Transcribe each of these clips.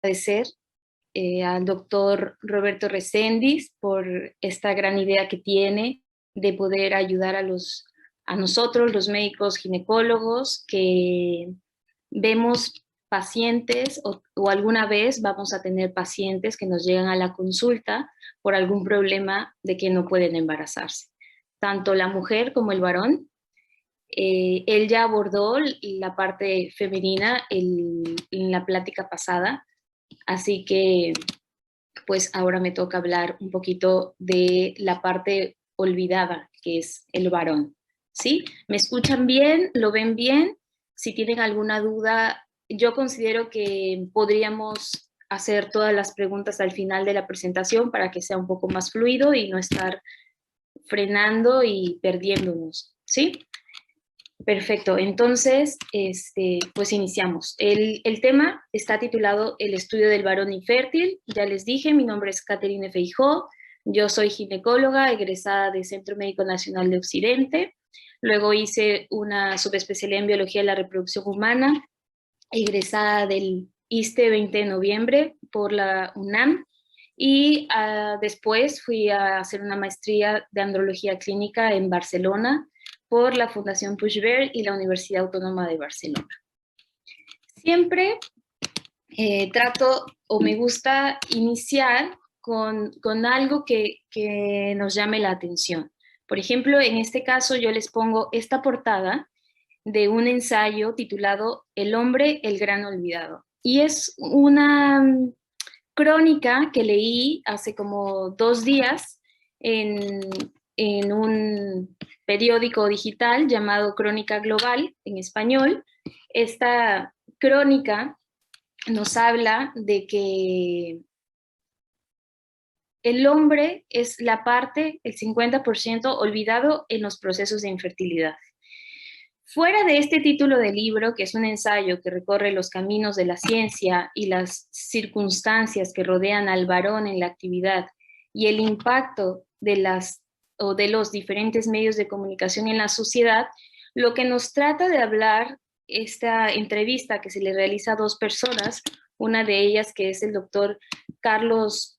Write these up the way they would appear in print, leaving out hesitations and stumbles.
agradecer al doctor Roberto Reséndiz por esta gran idea que tiene de poder ayudar a nosotros, los médicos ginecólogos, que vemos pacientes o alguna vez vamos a tener pacientes que nos llegan a la consulta por algún problema de que no pueden embarazarse. Tanto la mujer como el varón. Él ya abordó la parte femenina en la plática pasada, así que pues ahora me toca hablar un poquito de la parte olvidada, que es el varón. ¿Sí? ¿Me escuchan bien? ¿Lo ven bien? Si tienen alguna duda, yo considero que podríamos hacer todas las preguntas al final de la presentación para que sea un poco más fluido y no estar frenando y perdiéndonos. ¿Sí? Perfecto, entonces, pues iniciamos. El tema está titulado El estudio del varón infértil. Ya les dije, mi nombre es Caterine Feijó, yo soy ginecóloga, egresada del Centro Médico Nacional de Occidente. Luego hice una subespecialidad en Biología de la Reproducción Humana, egresada del ISTE 20 de noviembre por la UNAM. Y después fui a hacer una maestría de andrología clínica en Barcelona por la Fundación Puigvert y la Universidad Autónoma de Barcelona. Siempre trato o me gusta iniciar con algo que nos llame la atención. Por ejemplo, en este caso yo les pongo esta portada de un ensayo titulado El hombre, el gran olvidado. Y es una crónica que leí hace como 2 días en, en un periódico digital llamado Crónica Global en español. Esta crónica nos habla de que el hombre es la parte, el 50% olvidado en los procesos de infertilidad. Fuera de este título de libro, que es un ensayo que recorre los caminos de la ciencia y las circunstancias que rodean al varón en la actividad y el impacto de los diferentes medios de comunicación en la sociedad, lo que nos trata de hablar esta entrevista que se le realiza a 2 personas, una de ellas que es el doctor Carlos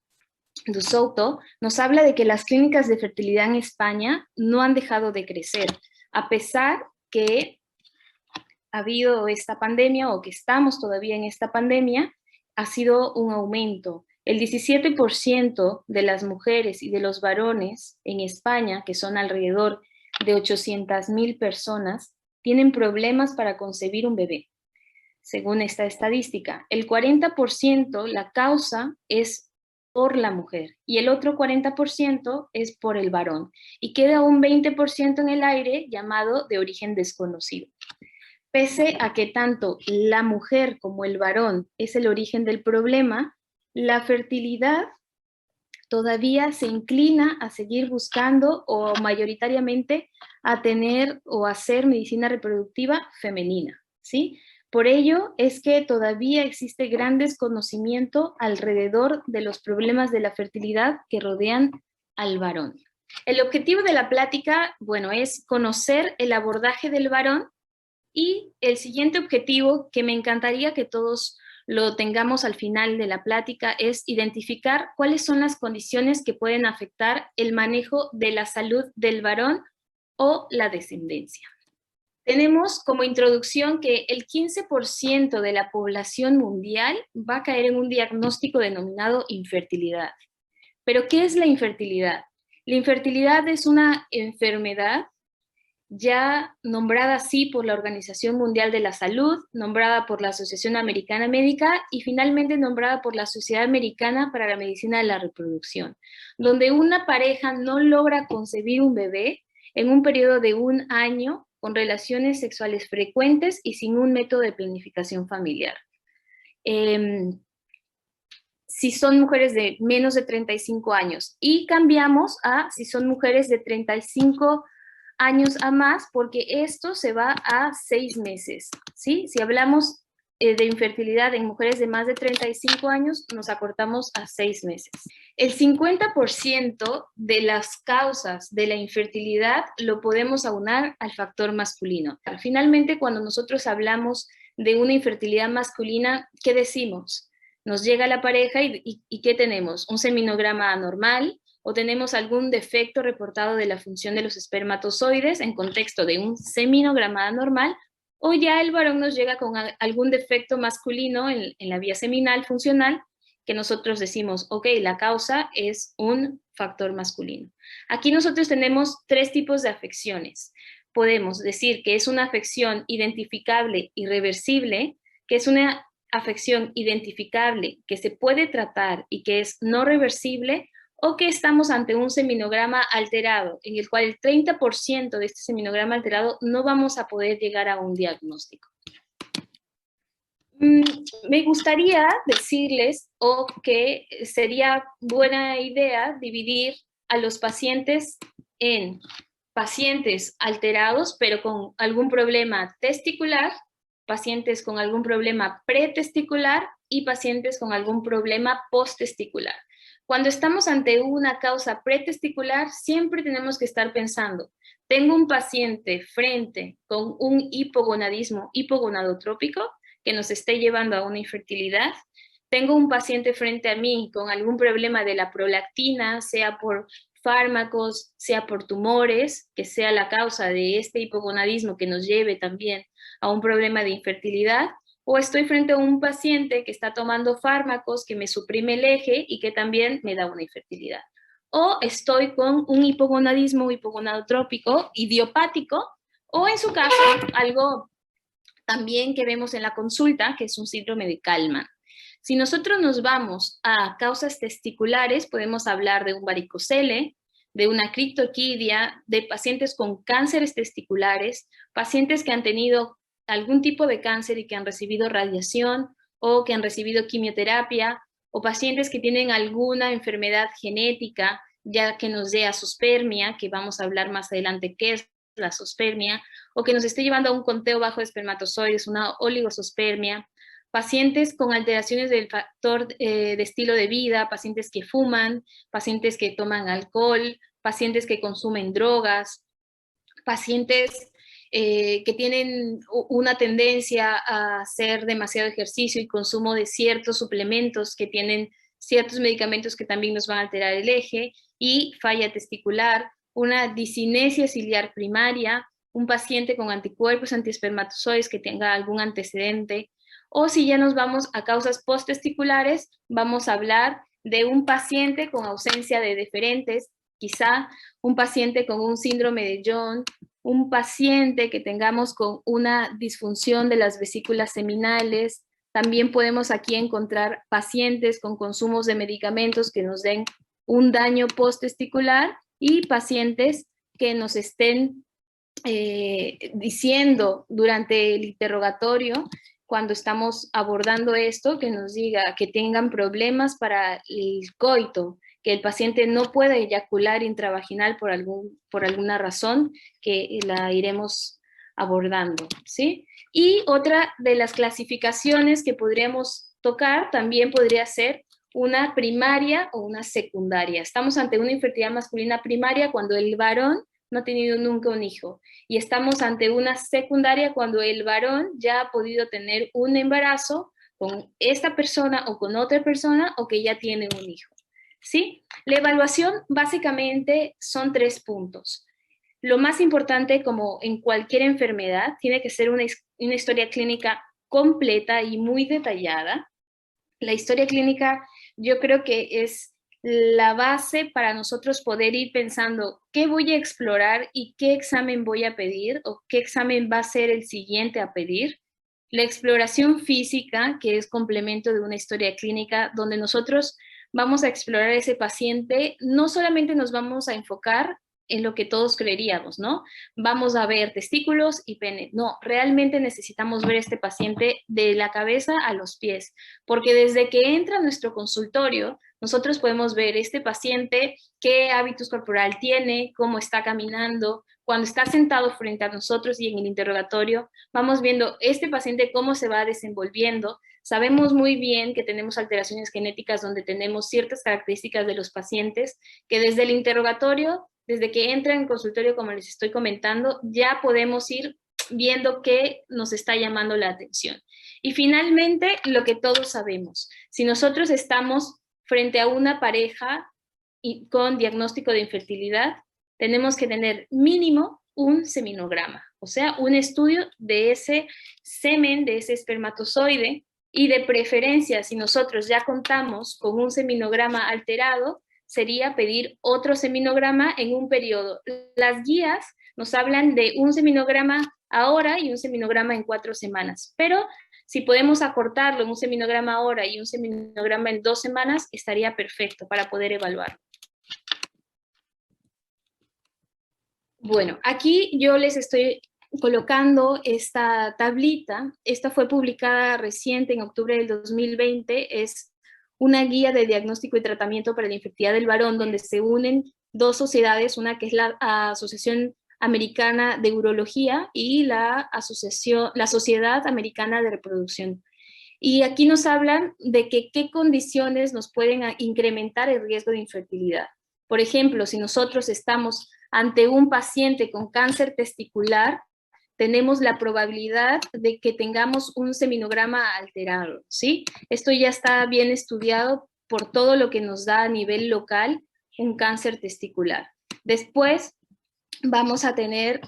Dusouto, nos habla de que las clínicas de fertilidad en España no han dejado de crecer, a pesar que ha habido esta pandemia o que estamos todavía en esta pandemia, ha sido un aumento. El 17% de las mujeres y de los varones en España, que son alrededor de 800,000 personas, tienen problemas para concebir un bebé, según esta estadística. El 40%, la causa es por la mujer y el otro 40% es por el varón. Y queda un 20% en el aire llamado de origen desconocido. Pese a que tanto la mujer como el varón es el origen del problema, la fertilidad todavía se inclina a seguir buscando o mayoritariamente a tener o hacer medicina reproductiva femenina, ¿sí? Por ello es que todavía existe gran desconocimiento alrededor de los problemas de la fertilidad que rodean al varón. El objetivo de la plática, bueno, es conocer el abordaje del varón y el siguiente objetivo que me encantaría que todos lo tengamos al final de la plática es identificar cuáles son las condiciones que pueden afectar el manejo de la salud del varón o la descendencia. Tenemos como introducción que el 15% de la población mundial va a caer en un diagnóstico denominado infertilidad. ¿Pero qué es la infertilidad? La infertilidad es una enfermedad ya nombrada así por la Organización Mundial de la Salud, nombrada por la Asociación Americana Médica y finalmente nombrada por la Sociedad Americana para la Medicina de la Reproducción, donde una pareja no logra concebir un bebé en un periodo de 1 año con relaciones sexuales frecuentes y sin un método de planificación familiar. Si son mujeres de menos de 35 años y cambiamos a si son mujeres de 35 años a más, porque esto se va a 6 meses, ¿sí? Si hablamos de infertilidad en mujeres de más de 35 años, nos acortamos a 6 meses. El 50% de las causas de la infertilidad lo podemos aunar al factor masculino. Finalmente, cuando nosotros hablamos de una infertilidad masculina, ¿qué decimos? Nos llega la pareja y ¿qué tenemos? ¿Un seminograma anormal? ¿O tenemos algún defecto reportado de la función de los espermatozoides en contexto de un seminograma anormal? ¿O ya el varón nos llega con algún defecto masculino en la vía seminal funcional que nosotros decimos, ok, la causa es un factor masculino? Aquí nosotros tenemos tres tipos de afecciones. Podemos decir que es una afección identificable y reversible, que es una afección identificable que se puede tratar y que es no reversible, o que estamos ante un seminograma alterado, en el cual el 30% de este seminograma alterado no vamos a poder llegar a un diagnóstico. Me gustaría decirles que sería buena idea dividir a los pacientes en pacientes alterados, pero con algún problema testicular, pacientes con algún problema pretesticular y pacientes con algún problema posttesticular. Cuando estamos ante una causa pretesticular, siempre tenemos que estar pensando, tengo un paciente frente con un hipogonadismo hipogonadotrópico que nos esté llevando a una infertilidad. Tengo un paciente frente a mí con algún problema de la prolactina, sea por fármacos, sea por tumores, que sea la causa de este hipogonadismo que nos lleve también a un problema de infertilidad, o estoy frente a un paciente que está tomando fármacos que me suprime el eje y que también me da una infertilidad. O estoy con un hipogonadismo hipogonadotrópico idiopático, o en su caso, algo también que vemos en la consulta, que es un síndrome de Kallmann. Si nosotros nos vamos a causas testiculares, podemos hablar de un varicocele, de una criptorquidia, de pacientes con cánceres testiculares, pacientes que han tenido algún tipo de cáncer y que han recibido radiación o que han recibido quimioterapia, o pacientes que tienen alguna enfermedad genética, ya que nos dé azoospermia, que vamos a hablar más adelante qué es la azoospermia, o que nos esté llevando a un conteo bajo de espermatozoides, una oligospermia, pacientes con alteraciones del factor de estilo de vida, pacientes que fuman, pacientes que toman alcohol, pacientes que consumen drogas, pacientes que tienen una tendencia a hacer demasiado ejercicio y consumo de ciertos suplementos que tienen ciertos medicamentos que también nos van a alterar el eje, y falla testicular, una discinesia ciliar primaria, un paciente con anticuerpos antiespermatozoides que tenga algún antecedente, o si ya nos vamos a causas posttesticulares, vamos a hablar de un paciente con ausencia de deferentes, quizá un paciente con un síndrome de John, un paciente que tengamos con una disfunción de las vesículas seminales. También podemos aquí encontrar pacientes con consumos de medicamentos que nos den un daño posttesticular y pacientes que nos estén diciendo durante el interrogatorio, cuando estamos abordando esto, que nos diga que tengan problemas para el coito, que el paciente no pueda eyacular intravaginal por alguna razón, que la iremos abordando, ¿sí? Y otra de las clasificaciones que podríamos tocar también podría ser una primaria o una secundaria. Estamos ante una infertilidad masculina primaria cuando el varón no ha tenido nunca un hijo, y estamos ante una secundaria cuando el varón ya ha podido tener un embarazo con esta persona o con otra persona, o que ya tiene un hijo, ¿sí? La evaluación básicamente son 3 puntos. Lo más importante, como en cualquier enfermedad, tiene que ser una historia clínica completa y muy detallada. La historia clínica yo creo que es la base para nosotros poder ir pensando qué voy a explorar y qué examen voy a pedir o qué examen va a ser el siguiente a pedir. La exploración física, que es complemento de una historia clínica, donde nosotros vamos a explorar a ese paciente, no solamente nos vamos a enfocar en lo que todos creeríamos, ¿no? Vamos a ver testículos y pene. No, realmente necesitamos ver a este paciente de la cabeza a los pies, porque desde que entra a nuestro consultorio, nosotros podemos ver este paciente qué hábitos corporal tiene, cómo está caminando. Cuando está sentado frente a nosotros y en el interrogatorio, vamos viendo este paciente cómo se va desenvolviendo. Sabemos muy bien que tenemos alteraciones genéticas donde tenemos ciertas características de los pacientes que desde el interrogatorio, desde que entran en consultorio, como les estoy comentando, ya podemos ir viendo qué nos está llamando la atención. Y finalmente, lo que todos sabemos, si nosotros estamos frente a una pareja con diagnóstico de infertilidad, tenemos que tener mínimo un seminograma, o sea, un estudio de ese semen, de ese espermatozoide, y de preferencia, si nosotros ya contamos con un seminograma alterado, sería pedir otro seminograma en un periodo. Las guías nos hablan de un seminograma ahora y un seminograma en 4 semanas, pero si podemos acortarlo en un seminograma ahora y un seminograma en 2 semanas, estaría perfecto para poder evaluar. Bueno, aquí yo les estoy colocando esta tablita. Esta fue publicada reciente en octubre del 2020. Es una guía de diagnóstico y tratamiento para la infertilidad del varón, donde se unen 2 sociedades, una que es la Asociación Americana de Urología y la Sociedad Americana de Reproducción. Y aquí nos hablan de qué condiciones nos pueden incrementar el riesgo de infertilidad. Por ejemplo, si nosotros estamos ante un paciente con cáncer testicular, tenemos la probabilidad de que tengamos un seminograma alterado, ¿sí? Esto ya está bien estudiado por todo lo que nos da a nivel local un cáncer testicular. Después vamos a tener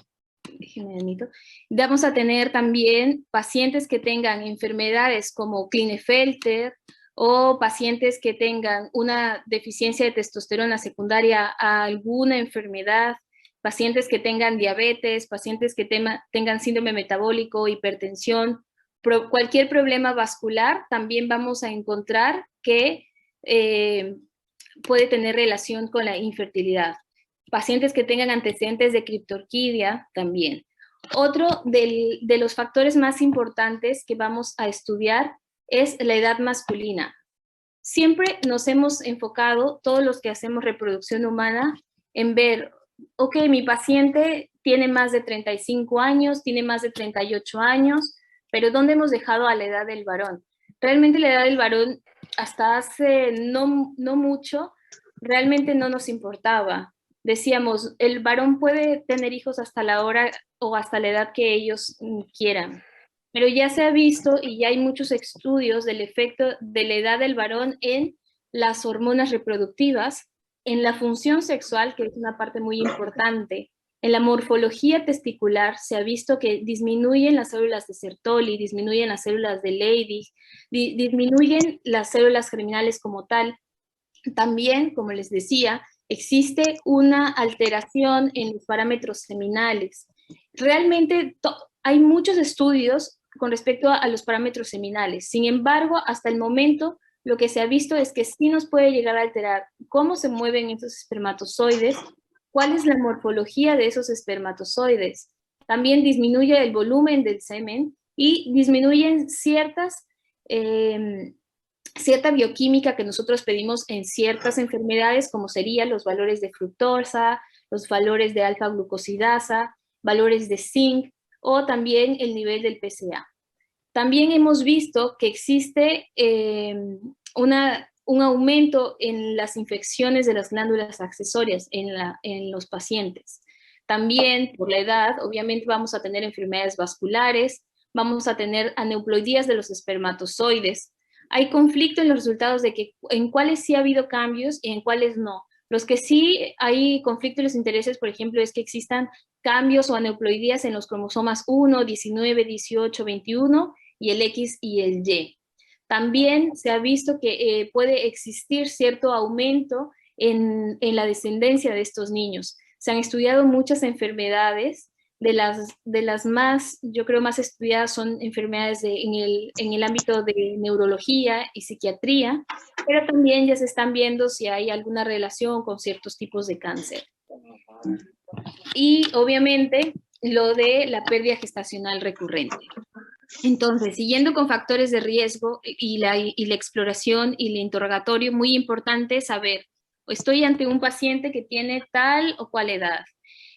también pacientes que tengan enfermedades como Klinefelter o pacientes que tengan una deficiencia de testosterona secundaria a alguna enfermedad, pacientes que tengan diabetes, pacientes que tengan síndrome metabólico, hipertensión, cualquier problema vascular, también vamos a encontrar que puede tener relación con la infertilidad. Pacientes que tengan antecedentes de criptorquidia también. Otro de los factores más importantes que vamos a estudiar es la edad masculina. Siempre nos hemos enfocado, todos los que hacemos reproducción humana, en ver, ok, mi paciente tiene más de 35 años, tiene más de 38 años, pero ¿dónde hemos dejado a la edad del varón? Realmente la edad del varón, hasta hace no mucho, realmente no nos importaba. Decíamos, el varón puede tener hijos hasta la hora o hasta la edad que ellos quieran. Pero ya se ha visto y ya hay muchos estudios del efecto de la edad del varón en las hormonas reproductivas, en la función sexual, que es una parte muy importante. En la morfología testicular se ha visto que disminuyen las células de Sertoli, disminuyen las células de Leydig, disminuyen las células germinales como tal. También, como les decía, existe una alteración en los parámetros seminales. Realmente hay muchos estudios con respecto a los parámetros seminales. Sin embargo, hasta el momento, lo que se ha visto es que sí nos puede llegar a alterar cómo se mueven esos espermatozoides, cuál es la morfología de esos espermatozoides. También disminuye el volumen del semen y disminuyen cierta bioquímica que nosotros pedimos en ciertas enfermedades, como serían los valores de fructosa, los valores de alfa-glucosidasa, valores de zinc o también el nivel del PSA. También hemos visto que existe un aumento en las infecciones de las glándulas accesorias en los pacientes. También por la edad, obviamente vamos a tener enfermedades vasculares, vamos a tener aneuploidías de los espermatozoides. Hay conflicto en los resultados de que en cuáles sí ha habido cambios y en cuáles no. Los que sí hay conflicto en los intereses, por ejemplo, es que existan cambios o aneuploidías en los cromosomas 1, 19, 18, 21 y el X y el Y. También se ha visto que puede existir cierto aumento en la descendencia de estos niños. Se han estudiado muchas enfermedades, de las más, yo creo, más estudiadas son enfermedades en el ámbito de neurología y psiquiatría, pero también ya se están viendo si hay alguna relación con ciertos tipos de cáncer. Y obviamente lo de la pérdida gestacional recurrente. Entonces, siguiendo con factores de riesgo y la exploración y el interrogatorio, muy importante saber, estoy ante un paciente que tiene tal o cual edad.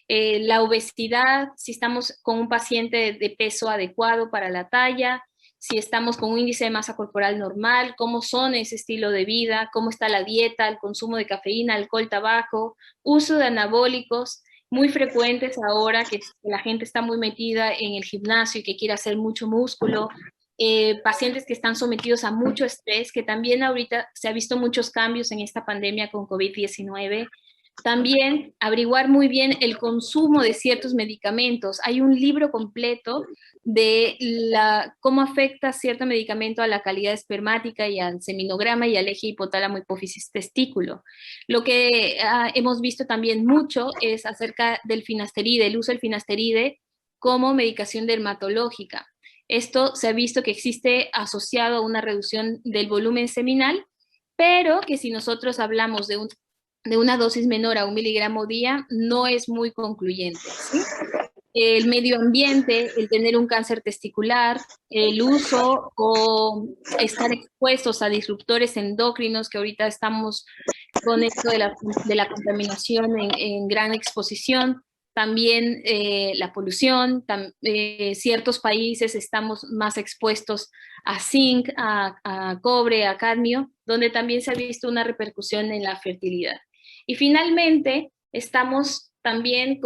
La obesidad, si estamos con un paciente de peso adecuado para la talla, si estamos con un índice de masa corporal normal, cómo son ese estilo de vida, cómo está la dieta, el consumo de cafeína, alcohol, tabaco, uso de anabólicos, muy frecuentes ahora que la gente está muy metida en el gimnasio y que quiere hacer mucho músculo. pacientes que están sometidos a mucho estrés, que también ahorita se ha visto muchos cambios en esta pandemia con COVID-19. También averiguar muy bien el consumo de ciertos medicamentos. Hay un libro completo de cómo afecta cierto medicamento a la calidad espermática y al seminograma y al eje hipotálamo hipófisis testículo. Lo que hemos visto también mucho es acerca del finasteride, el uso del finasteride como medicación dermatológica. Esto se ha visto que existe asociado a una reducción del volumen seminal, pero que si nosotros hablamos de una dosis menor a 1 miligramo día, no es muy concluyente, ¿sí? El medio ambiente, el tener un cáncer testicular, el uso o estar expuestos a disruptores endocrinos, que ahorita estamos con esto de la contaminación en gran exposición, también la polución, ciertos países estamos más expuestos a zinc, a cobre, a cadmio, donde también se ha visto una repercusión en la fertilidad. Y finalmente, estamos también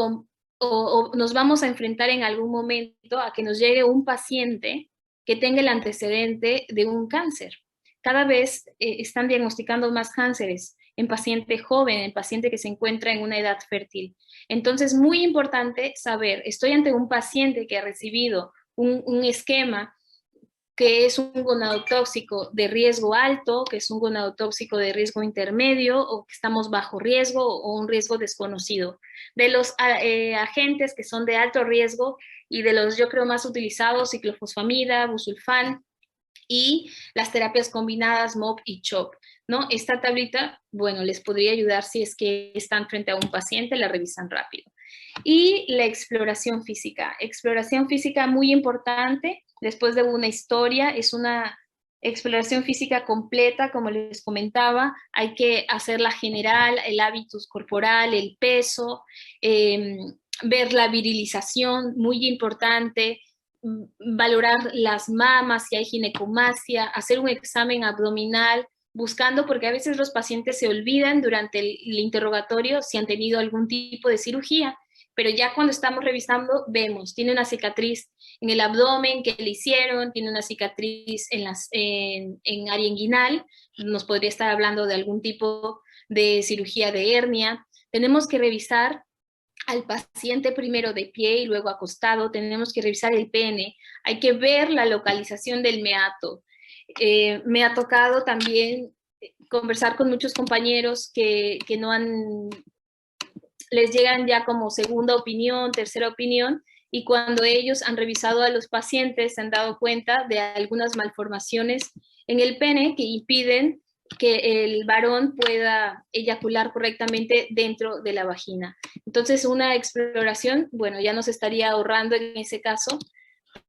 o nos vamos a enfrentar en algún momento a que nos llegue un paciente que tenga el antecedente de un cáncer. Cada vez están diagnosticando más cánceres en paciente joven, en paciente que se encuentra en una edad fértil. Entonces, muy importante saber, estoy ante un paciente que ha recibido un esquema que es un gonadotóxico de riesgo alto, que es un gonadotóxico de riesgo intermedio, o que estamos bajo riesgo o un riesgo desconocido. De los agentes que son de alto riesgo y de los, yo creo, más utilizados, ciclofosfamida, busulfán y las terapias combinadas MOP y CHOP, ¿no? Esta tablita, bueno, les podría ayudar si es que están frente a un paciente, la revisan rápido. Y la exploración física muy importante, después de una historia, es una exploración física completa, como les comentaba, hay que hacerla general, el hábitus corporal, el peso, ver la virilización, muy importante, valorar las mamas, si hay ginecomastia, hacer un examen abdominal, buscando, porque a veces los pacientes se olvidan durante el interrogatorio si han tenido algún tipo de cirugía, pero ya cuando estamos revisando vemos, tiene una cicatriz en el abdomen que le hicieron, tiene una cicatriz en área inguinal, nos podría estar hablando de algún tipo de cirugía de hernia. Tenemos que revisar al paciente primero de pie y luego acostado, tenemos que revisar el pene, hay que ver la localización del meato. Me ha tocado también conversar con muchos compañeros que no han, les llegan ya como segunda opinión, tercera opinión, y cuando ellos han revisado a los pacientes se han dado cuenta de algunas malformaciones en el pene que impiden que el varón pueda eyacular correctamente dentro de la vagina. Entonces, una exploración, bueno, ya nos estaría ahorrando en ese caso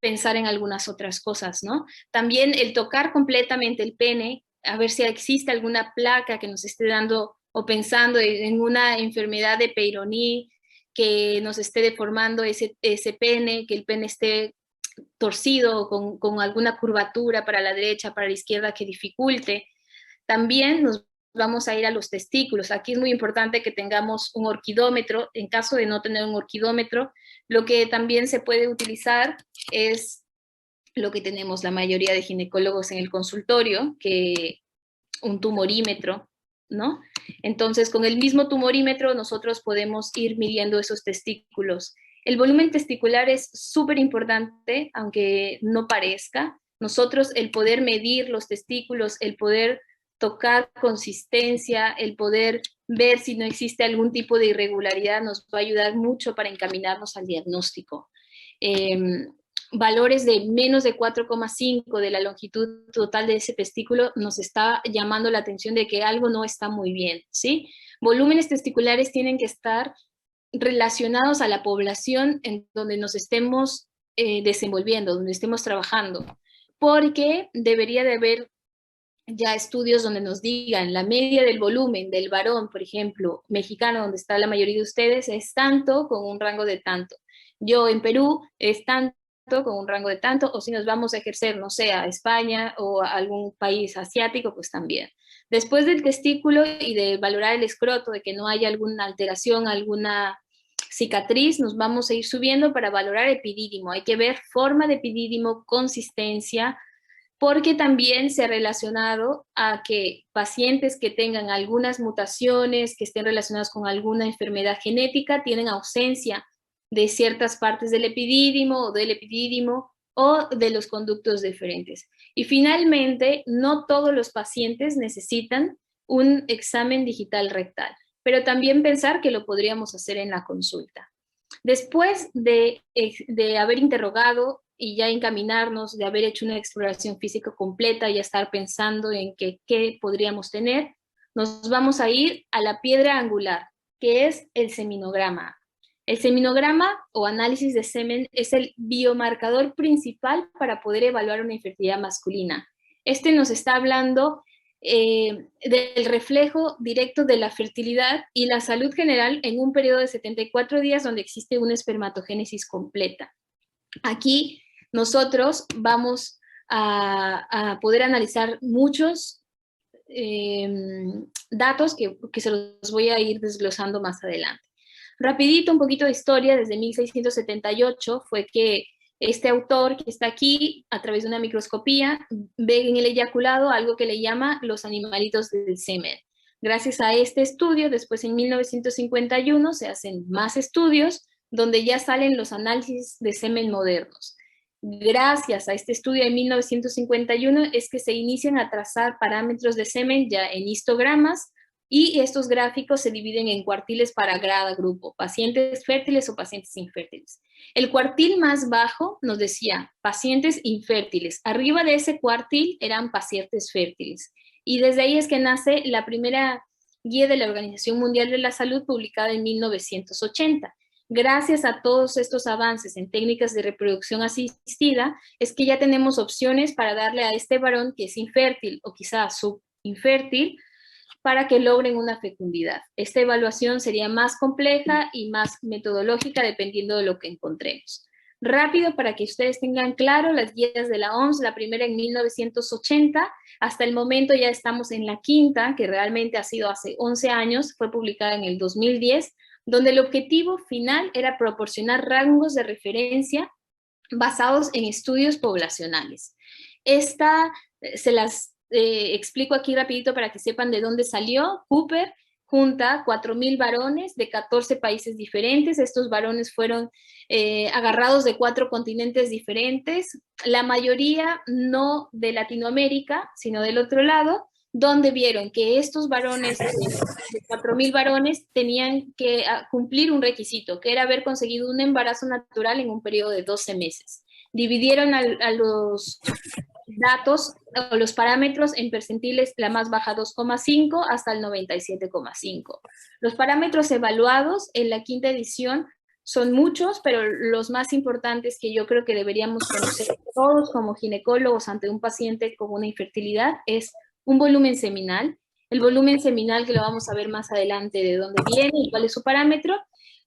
pensar en algunas otras cosas, ¿no? También el tocar completamente el pene, a ver si existe alguna placa que nos esté dando o pensando en una enfermedad de Peyronie que nos esté deformando ese pene, que el pene esté torcido con alguna curvatura para la derecha, para la izquierda que dificulte. También nos vamos a ir a los testículos. Aquí es muy importante que tengamos un orquidómetro. En caso de no tener un orquidómetro, lo que también se puede utilizar es lo que tenemos la mayoría de ginecólogos en el consultorio, que un tumorímetro, ¿no? Entonces, con el mismo tumorímetro nosotros podemos ir midiendo esos testículos. El volumen testicular es súper importante, aunque no parezca. Nosotros, el poder medir los testículos, el poder tocar consistencia, el poder ver si no existe algún tipo de irregularidad, nos va a ayudar mucho para encaminarnos al diagnóstico. Valores de menos de 4,5 de la longitud total de ese testículo nos está llamando la atención de que algo no está muy bien, ¿sí? Volúmenes testiculares tienen que estar relacionados a la población en donde nos estemos desenvolviendo, donde estemos trabajando, porque debería de haber ya estudios donde nos digan la media del volumen del varón, por ejemplo, mexicano, donde está la mayoría de ustedes, es tanto con un rango de tanto. Yo en Perú es tanto con un rango de tanto, o si nos vamos a ejercer, no sé, a España o a algún país asiático, pues también. Después del testículo y de valorar el escroto, de que no haya alguna alteración, alguna cicatriz, nos vamos a ir subiendo para valorar epidídimo. Hay que ver forma de epidídimo, consistencia, porque también se ha relacionado a que pacientes que tengan algunas mutaciones, que estén relacionadas con alguna enfermedad genética, tienen ausencia de ciertas partes del epidídimo o del epidídimo o de los conductos deferentes. Y finalmente, no todos los pacientes necesitan un examen digital rectal, pero también pensar que lo podríamos hacer en la consulta. Después de haber interrogado y ya encaminarnos, de haber hecho una exploración física completa y estar pensando en qué podríamos tener, nos vamos a ir a la piedra angular, que es el seminograma. El seminograma o análisis de semen es el biomarcador principal para poder evaluar una infertilidad masculina. Este nos está hablando del reflejo directo de la fertilidad y la salud general en un periodo de 74 días donde existe una espermatogénesis completa. Aquí nosotros vamos a poder analizar muchos datos que se los voy a ir desglosando más adelante. Rapidito, un poquito de historia. Desde 1678 fue que este autor que está aquí, a través de una microscopía, ve en el eyaculado algo que le llama los animalitos del semen. Gracias a este estudio, después en 1951 se hacen más estudios donde ya salen los análisis de semen modernos. Gracias a este estudio de 1951 es que se inician a trazar parámetros de semen ya en histogramas, y estos gráficos se dividen en cuartiles para cada grupo, pacientes fértiles o pacientes infértiles. El cuartil más bajo nos decía pacientes infértiles. Arriba de ese cuartil eran pacientes fértiles. Y desde ahí es que nace la primera guía de la Organización Mundial de la Salud publicada en 1980. Gracias a todos estos avances en técnicas de reproducción asistida, es que ya tenemos opciones para darle a este varón que es infértil o quizás subinfértil, para que logren una fecundidad. Esta evaluación sería más compleja y más metodológica dependiendo de lo que encontremos. Rápido, para que ustedes tengan claro, las guías de la OMS, la primera en 1980, hasta el momento ya estamos en la quinta, que realmente ha sido hace 11 años, fue publicada en el 2010, donde el objetivo final era proporcionar rangos de referencia basados en estudios poblacionales. Esta se las explico aquí rapidito para que sepan de dónde salió. Cooper junta 4.000 varones de 14 países diferentes. Estos varones fueron agarrados de 4 continentes diferentes, la mayoría no de Latinoamérica, sino del otro lado, donde vieron que estos varones, de 4.000 varones, tenían que cumplir un requisito, que era haber conseguido un embarazo natural en un periodo de 12 meses. Dividieron a los datos o los parámetros en percentiles, la más baja 2,5 hasta el 97,5. Los parámetros evaluados en la quinta edición son muchos, pero los más importantes que yo creo que deberíamos conocer todos como ginecólogos ante un paciente con una infertilidad es un volumen seminal. El volumen seminal, que lo vamos a ver más adelante de dónde viene y cuál es su parámetro.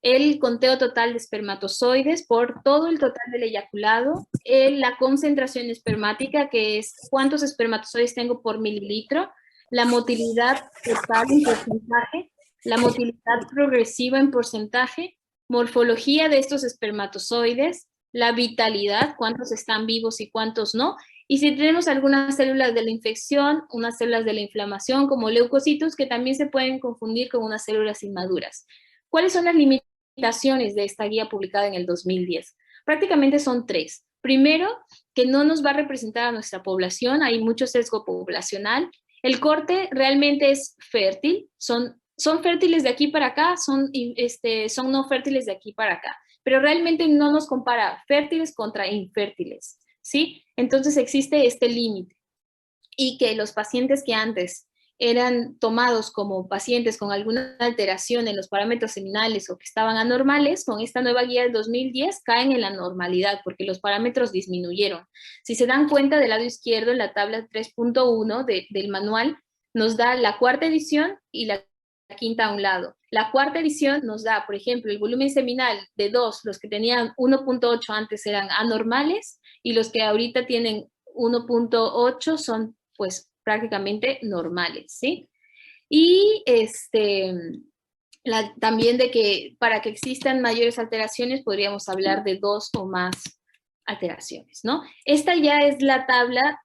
El conteo total de espermatozoides por todo el total del eyaculado, la concentración espermática, que es cuántos espermatozoides tengo por mililitro, la motilidad total en porcentaje, la motilidad progresiva en porcentaje, morfología de estos espermatozoides, la vitalidad, cuántos están vivos y cuántos no, y si tenemos algunas células de la infección, unas células de la inflamación como leucocitos, que también se pueden confundir con unas células inmaduras. ¿Cuáles son las limitaciones de esta guía publicada en el 2010? Prácticamente son 3. Primero, que no nos va a representar a nuestra población, hay mucho sesgo poblacional. El corte realmente es fértil, son fértiles de aquí para acá, son no fértiles de aquí para acá, pero realmente no nos compara fértiles contra infértiles, ¿sí? Entonces existe este límite, y que los pacientes que antes eran tomados como pacientes con alguna alteración en los parámetros seminales o que estaban anormales, con esta nueva guía del 2010 caen en la normalidad porque los parámetros disminuyeron. Si se dan cuenta, del lado izquierdo, en la tabla 3.1 del manual, nos da la cuarta edición y la quinta a un lado. La cuarta edición nos da, por ejemplo, el volumen seminal de 2, los que tenían 1.8 antes eran anormales y los que ahorita tienen 1.8 son pues prácticamente normales, ¿sí? Y también de que para que existan mayores alteraciones podríamos hablar de 2 o más alteraciones, ¿no? Esta ya es la tabla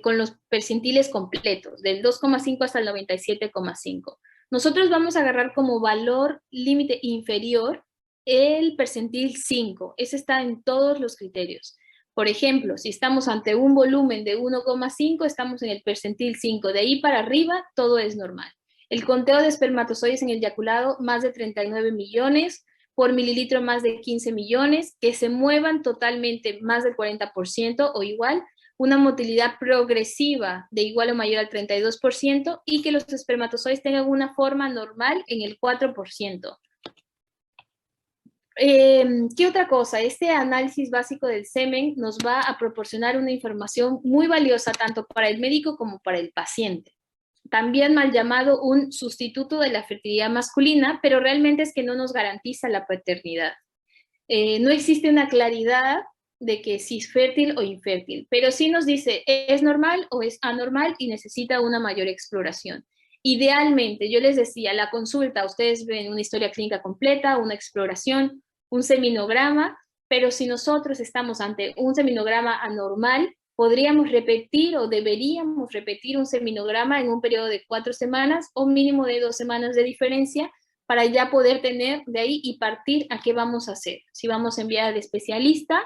con los percentiles completos, del 2,5 hasta el 97,5. Nosotros vamos a agarrar como valor límite inferior el percentil 5. Ese está en todos los criterios. Por ejemplo, si estamos ante un volumen de 1,5, estamos en el percentil 5. De ahí para arriba, todo es normal. El conteo de espermatozoides en el eyaculado, más de 39 millones, por mililitro más de 15 millones, que se muevan totalmente más del 40% o igual, una motilidad progresiva de igual o mayor al 32% y que los espermatozoides tengan una forma normal en el 4%. ¿Qué otra cosa? Este análisis básico del semen nos va a proporcionar una información muy valiosa tanto para el médico como para el paciente. También mal llamado un sustituto de la fertilidad masculina, pero realmente es que no nos garantiza la paternidad. No existe una claridad de que si es fértil o infértil, pero sí nos dice es normal o es anormal y necesita una mayor exploración. Idealmente, yo les decía, la consulta, ustedes ven una historia clínica completa, una exploración, un seminograma, pero si nosotros estamos ante un seminograma anormal, podríamos repetir o deberíamos repetir un seminograma en un periodo de 4 semanas o mínimo de 2 semanas de diferencia para ya poder tener de ahí y partir a qué vamos a hacer. Si vamos a enviar al especialista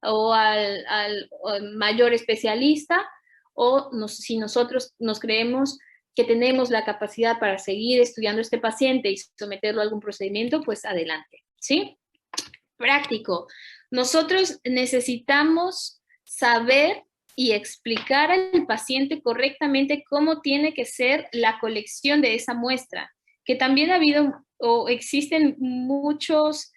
o al mayor especialista o si nosotros nos creemos que tenemos la capacidad para seguir estudiando a este paciente y someterlo a algún procedimiento, pues adelante, ¿sí? Práctico. Nosotros necesitamos saber y explicar al paciente correctamente cómo tiene que ser la colección de esa muestra, que también ha habido o existen muchos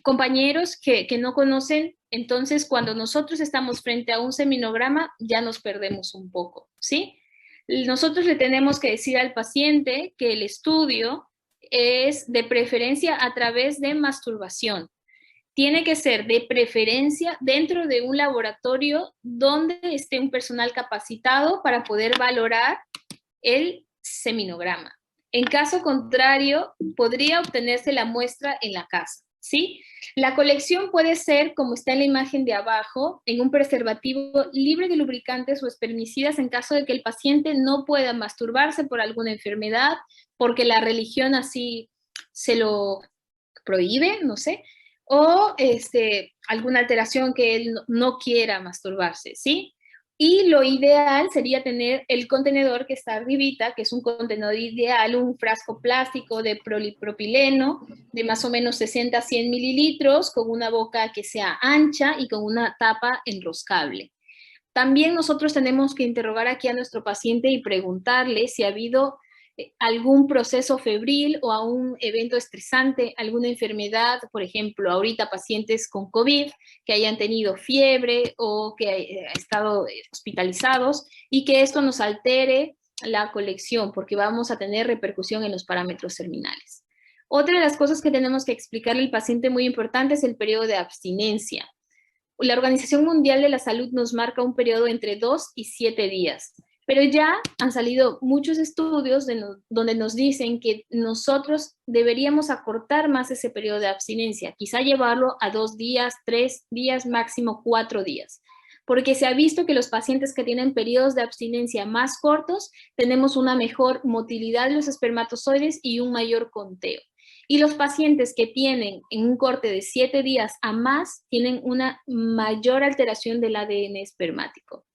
compañeros que no conocen, entonces cuando nosotros estamos frente a un seminograma ya nos perdemos un poco, ¿sí? Nosotros le tenemos que decir al paciente que el estudio es de preferencia a través de masturbación. Tiene que ser de preferencia dentro de un laboratorio donde esté un personal capacitado para poder valorar el seminograma. En caso contrario, podría obtenerse la muestra en la casa, ¿sí? La colección puede ser, como está en la imagen de abajo, en un preservativo libre de lubricantes o espermicidas en caso de que el paciente no pueda masturbarse por alguna enfermedad, porque la religión así se lo prohíbe, no sé, o alguna alteración que él no quiera masturbarse, ¿sí? Y lo ideal sería tener el contenedor que está arribita, que es un contenedor ideal, un frasco plástico de polipropileno de más o menos 60 a 100 mililitros, con una boca que sea ancha y con una tapa enroscable. También nosotros tenemos que interrogar aquí a nuestro paciente y preguntarle si ha habido algún proceso febril o a un evento estresante, alguna enfermedad, por ejemplo, ahorita pacientes con COVID que hayan tenido fiebre o que hayan estado hospitalizados y que esto nos altere la colección porque vamos a tener repercusión en los parámetros terminales. Otra de las cosas que tenemos que explicarle al paciente muy importante es el periodo de abstinencia. La Organización Mundial de la Salud nos marca un periodo entre 2 y 7 días. Pero ya han salido muchos estudios donde nos dicen que nosotros deberíamos acortar más ese periodo de abstinencia, quizá llevarlo a 2 días, 3 días, máximo 4 días, porque se ha visto que los pacientes que tienen periodos de abstinencia más cortos tenemos una mejor motilidad de los espermatozoides y un mayor conteo. Y los pacientes que tienen en un corte de 7 días a más tienen una mayor alteración del ADN espermático.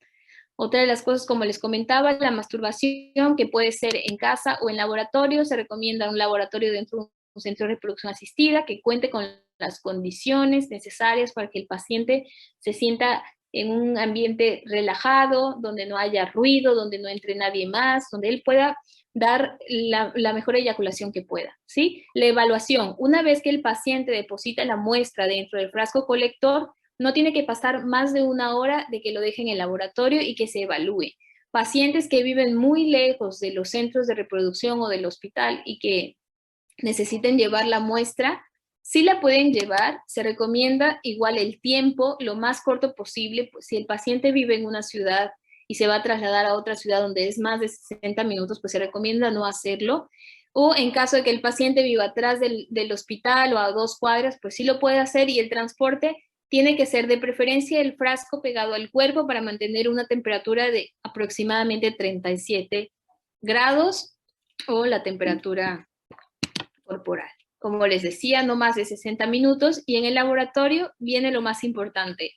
Otra de las cosas, como les comentaba, la masturbación, que puede ser en casa o en laboratorio. Se recomienda un laboratorio dentro de un centro de reproducción asistida que cuente con las condiciones necesarias para que el paciente se sienta en un ambiente relajado, donde no haya ruido, donde no entre nadie más, donde él pueda dar la mejor eyaculación que pueda, ¿sí? La evaluación. Una vez que el paciente deposita la muestra dentro del frasco colector, no tiene que pasar más de 1 hora de que lo dejen en el laboratorio y que se evalúe. Pacientes que viven muy lejos de los centros de reproducción o del hospital y que necesiten llevar la muestra, sí la pueden llevar. Se recomienda igual el tiempo lo más corto posible. Pues si el paciente vive en una ciudad y se va a trasladar a otra ciudad donde es más de 60 minutos, pues se recomienda no hacerlo. O en caso de que el paciente viva atrás del hospital o a 2 cuadras, pues sí lo puede hacer y el transporte Tiene que ser de preferencia el frasco pegado al cuerpo para mantener una temperatura de aproximadamente 37 grados o la temperatura corporal. Como les decía, no más de 60 minutos, y en el laboratorio viene lo más importante.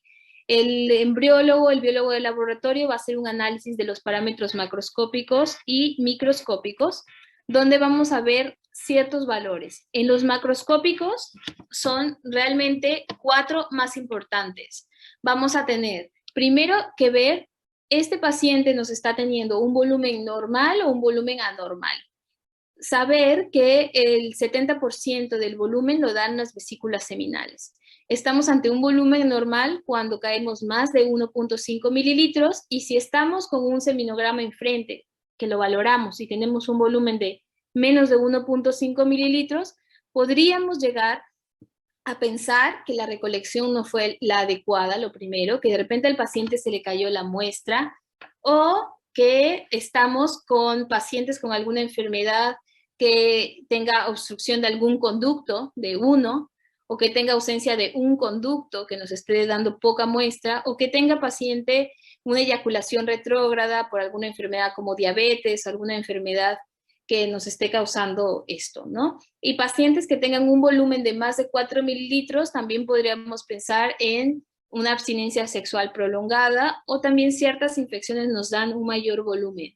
El embriólogo, el biólogo del laboratorio va a hacer un análisis de los parámetros macroscópicos y microscópicos, donde vamos a ver ciertos valores. En los macroscópicos son realmente 4 más importantes. Vamos a tener, primero, que ver, este paciente nos está teniendo un volumen normal o un volumen anormal. Saber que el 70% del volumen lo dan las vesículas seminales. Estamos ante un volumen normal cuando caemos más de 1.5 mililitros, y si estamos con un seminograma enfrente, que lo valoramos y tenemos un volumen de menos de 1.5 mililitros, podríamos llegar a pensar que la recolección no fue la adecuada, lo primero, que de repente al paciente se le cayó la muestra, o que estamos con pacientes con alguna enfermedad que tenga obstrucción de algún conducto, de uno, o que tenga ausencia de un conducto que nos esté dando poca muestra, o que tenga paciente una eyaculación retrógrada por alguna enfermedad como diabetes, alguna enfermedad que nos esté causando esto, ¿no? Y pacientes que tengan un volumen de más de 4 mililitros, también podríamos pensar en una abstinencia sexual prolongada, o también ciertas infecciones nos dan un mayor volumen.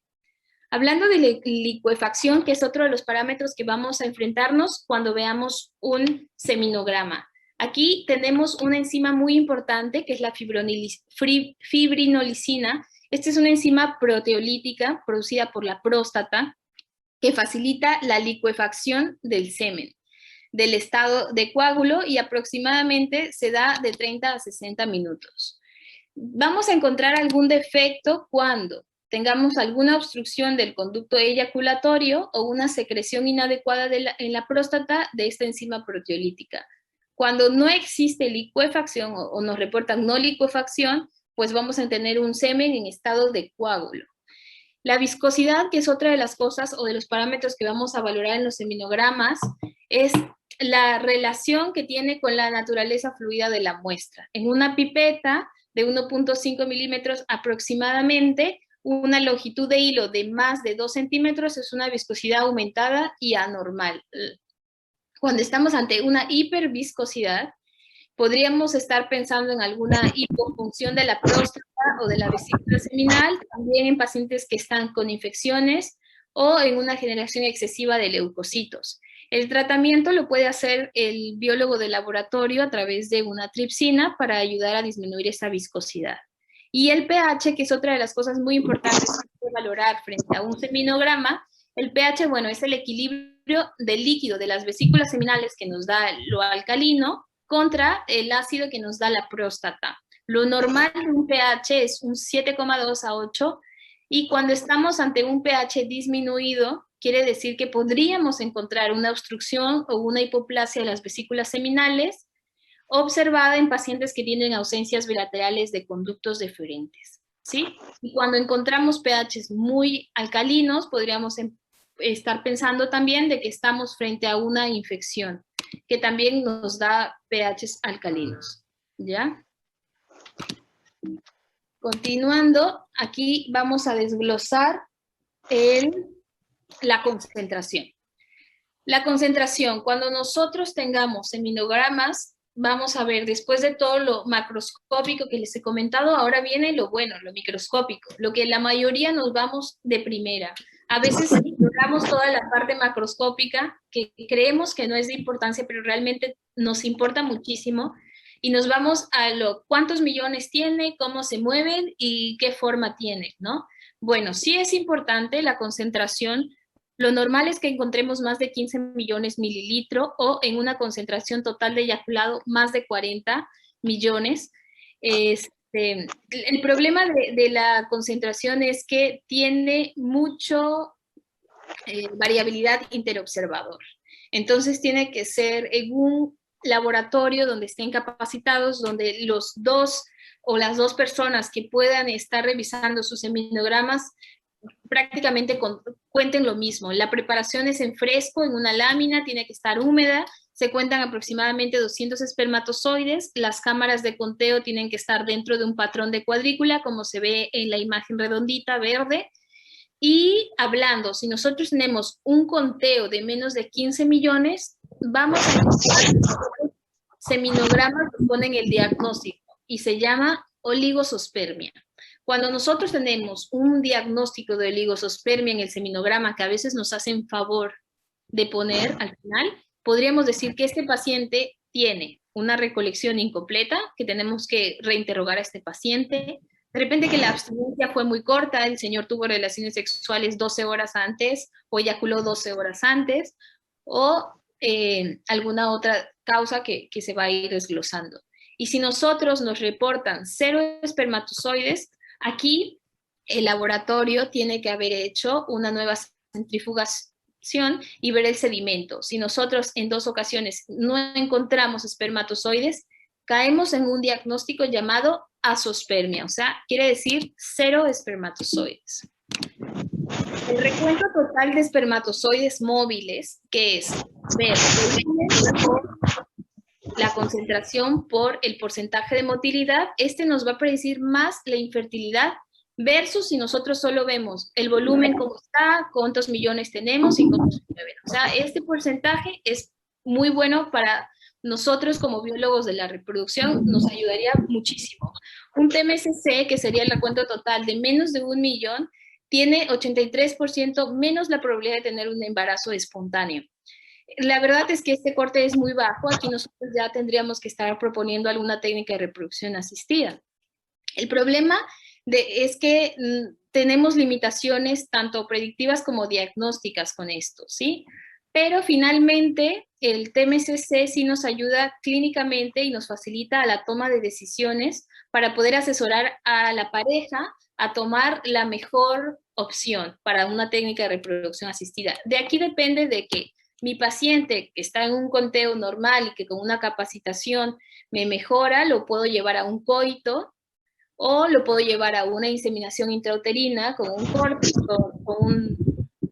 Hablando de licuefacción, que es otro de los parámetros que vamos a enfrentarnos cuando veamos un seminograma. Aquí tenemos una enzima muy importante que es la fibrinolicina. Esta es una enzima proteolítica producida por la próstata que facilita la licuefacción del semen, del estado de coágulo, y aproximadamente se da de 30 a 60 minutos. Vamos a encontrar algún defecto cuando tengamos alguna obstrucción del conducto eyaculatorio o una secreción inadecuada en la próstata de esta enzima proteolítica. Cuando no existe licuefacción o nos reportan no licuefacción, pues vamos a tener un semen en estado de coágulo. La viscosidad, que es otra de las cosas o de los parámetros que vamos a valorar en los seminogramas, es la relación que tiene con la naturaleza fluida de la muestra. En una pipeta de 1.5 milímetros aproximadamente, una longitud de hilo de más de 2 centímetros es una viscosidad aumentada y anormal. Cuando estamos ante una hiperviscosidad, podríamos estar pensando en alguna hipofunción de la próstata o de la vesícula seminal, también en pacientes que están con infecciones o en una generación excesiva de leucocitos. El tratamiento lo puede hacer el biólogo de laboratorio a través de una tripsina para ayudar a disminuir esa viscosidad. Y el pH, que es otra de las cosas muy importantes que valorar frente a un seminograma. El pH, bueno, es el equilibrio del líquido de las vesículas seminales que nos da lo alcalino contra el ácido que nos da la próstata. Lo normal de un pH es un 7,2 a 8, y cuando estamos ante un pH disminuido, quiere decir que podríamos encontrar una obstrucción o una hipoplasia de las vesículas seminales observada en pacientes que tienen ausencias bilaterales de conductos deferentes, ¿sí? Y cuando encontramos pHs muy alcalinos, podríamos estar pensando también de que estamos frente a una infección, que también nos da pHs alcalinos, ¿ya? Continuando, aquí vamos a desglosar la concentración. La concentración, cuando nosotros tengamos seminogramas, vamos a ver, después de todo lo macroscópico que les he comentado, ahora viene lo bueno, lo microscópico, lo que la mayoría nos vamos de primera. A veces ignoramos toda la parte macroscópica, que creemos que no es de importancia, pero realmente nos importa muchísimo, y nos vamos a cuántos millones tiene, cómo se mueven y qué forma tiene, ¿no? Bueno, sí es importante la concentración. Lo normal es que encontremos más de 15 millones mililitros, o en una concentración total de eyaculado más de 40 millones. El problema de la concentración es que tiene mucho variabilidad interobservador. Entonces tiene que ser en un laboratorio donde estén capacitados, donde los dos o las dos personas que puedan estar revisando sus seminogramas prácticamente cuenten lo mismo. La preparación es en fresco, en una lámina, tiene que estar húmeda, se cuentan aproximadamente 200 espermatozoides. Las cámaras de conteo tienen que estar dentro de un patrón de cuadrícula, como se ve en la imagen redondita verde. Y hablando, si nosotros tenemos un conteo de menos de 15 millones, vamos a encontrar seminogramas que ponen el diagnóstico y se llama oligosospermia. Cuando nosotros tenemos un diagnóstico de oligosospermia en el seminograma que a veces nos hacen favor de poner al final, podríamos decir que este paciente tiene una recolección incompleta, que tenemos que reinterrogar a este paciente. De repente que la abstinencia fue muy corta, el señor tuvo relaciones sexuales 12 horas antes o eyaculó 12 horas antes, o alguna otra causa que se va a ir desglosando. Y si nosotros nos reportan 0 espermatozoides, aquí el laboratorio tiene que haber hecho una nueva centrifugación y ver el sedimento. Si nosotros en 2 ocasiones no encontramos espermatozoides, caemos en un diagnóstico llamado azospermia, o sea, quiere decir 0 espermatozoides. El recuento total de espermatozoides móviles, que es ver la concentración por el porcentaje de motilidad, este nos va a predecir más la infertilidad versus si nosotros solo vemos el volumen cómo está, cuántos millones tenemos y cómo se mueven. O sea, este porcentaje es muy bueno para nosotros como biólogos de la reproducción, nos ayudaría muchísimo. Un TMSC, que sería el recuento total de menos de 1 millón, tiene 83% menos la probabilidad de tener un embarazo espontáneo. La verdad es que este corte es muy bajo. Aquí nosotros ya tendríamos que estar proponiendo alguna técnica de reproducción asistida. El problema es que tenemos limitaciones tanto predictivas como diagnósticas con esto, ¿sí? Pero finalmente el TMSC sí nos ayuda clínicamente y nos facilita la toma de decisiones para poder asesorar a la pareja a tomar la mejor opción para una técnica de reproducción asistida. De aquí depende de que mi paciente que está en un conteo normal y que con una capacitación me mejora, lo puedo llevar a un coito o lo puedo llevar a una inseminación intrauterina con un corte, con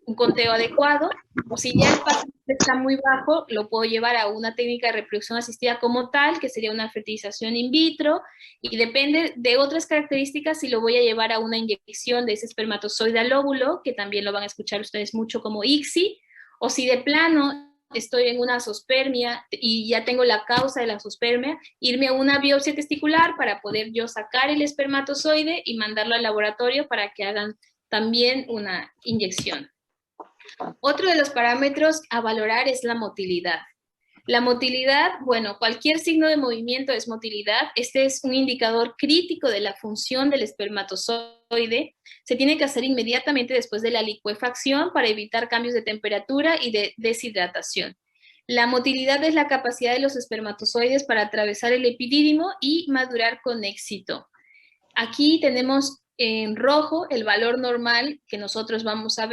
un conteo adecuado, o si ya el paciente está muy bajo, lo puedo llevar a una técnica de reproducción asistida como tal, que sería una fertilización in vitro, y depende de otras características si lo voy a llevar a una inyección de ese espermatozoide al óvulo, que también lo van a escuchar ustedes mucho como ICSI, o si de plano estoy en una azospermia y ya tengo la causa de la azospermia, irme a una biopsia testicular para poder yo sacar el espermatozoide y mandarlo al laboratorio para que hagan también una inyección. Otro de los parámetros a valorar es la motilidad. La motilidad, bueno, cualquier signo de movimiento es motilidad. Este es un indicador crítico de la función del espermatozoide. Se tiene que hacer inmediatamente después de la licuefacción para evitar cambios de temperatura y de deshidratación. La motilidad es la capacidad de los espermatozoides para atravesar el epidídimo y madurar con éxito. Aquí tenemos en rojo el valor normal que nosotros vamos a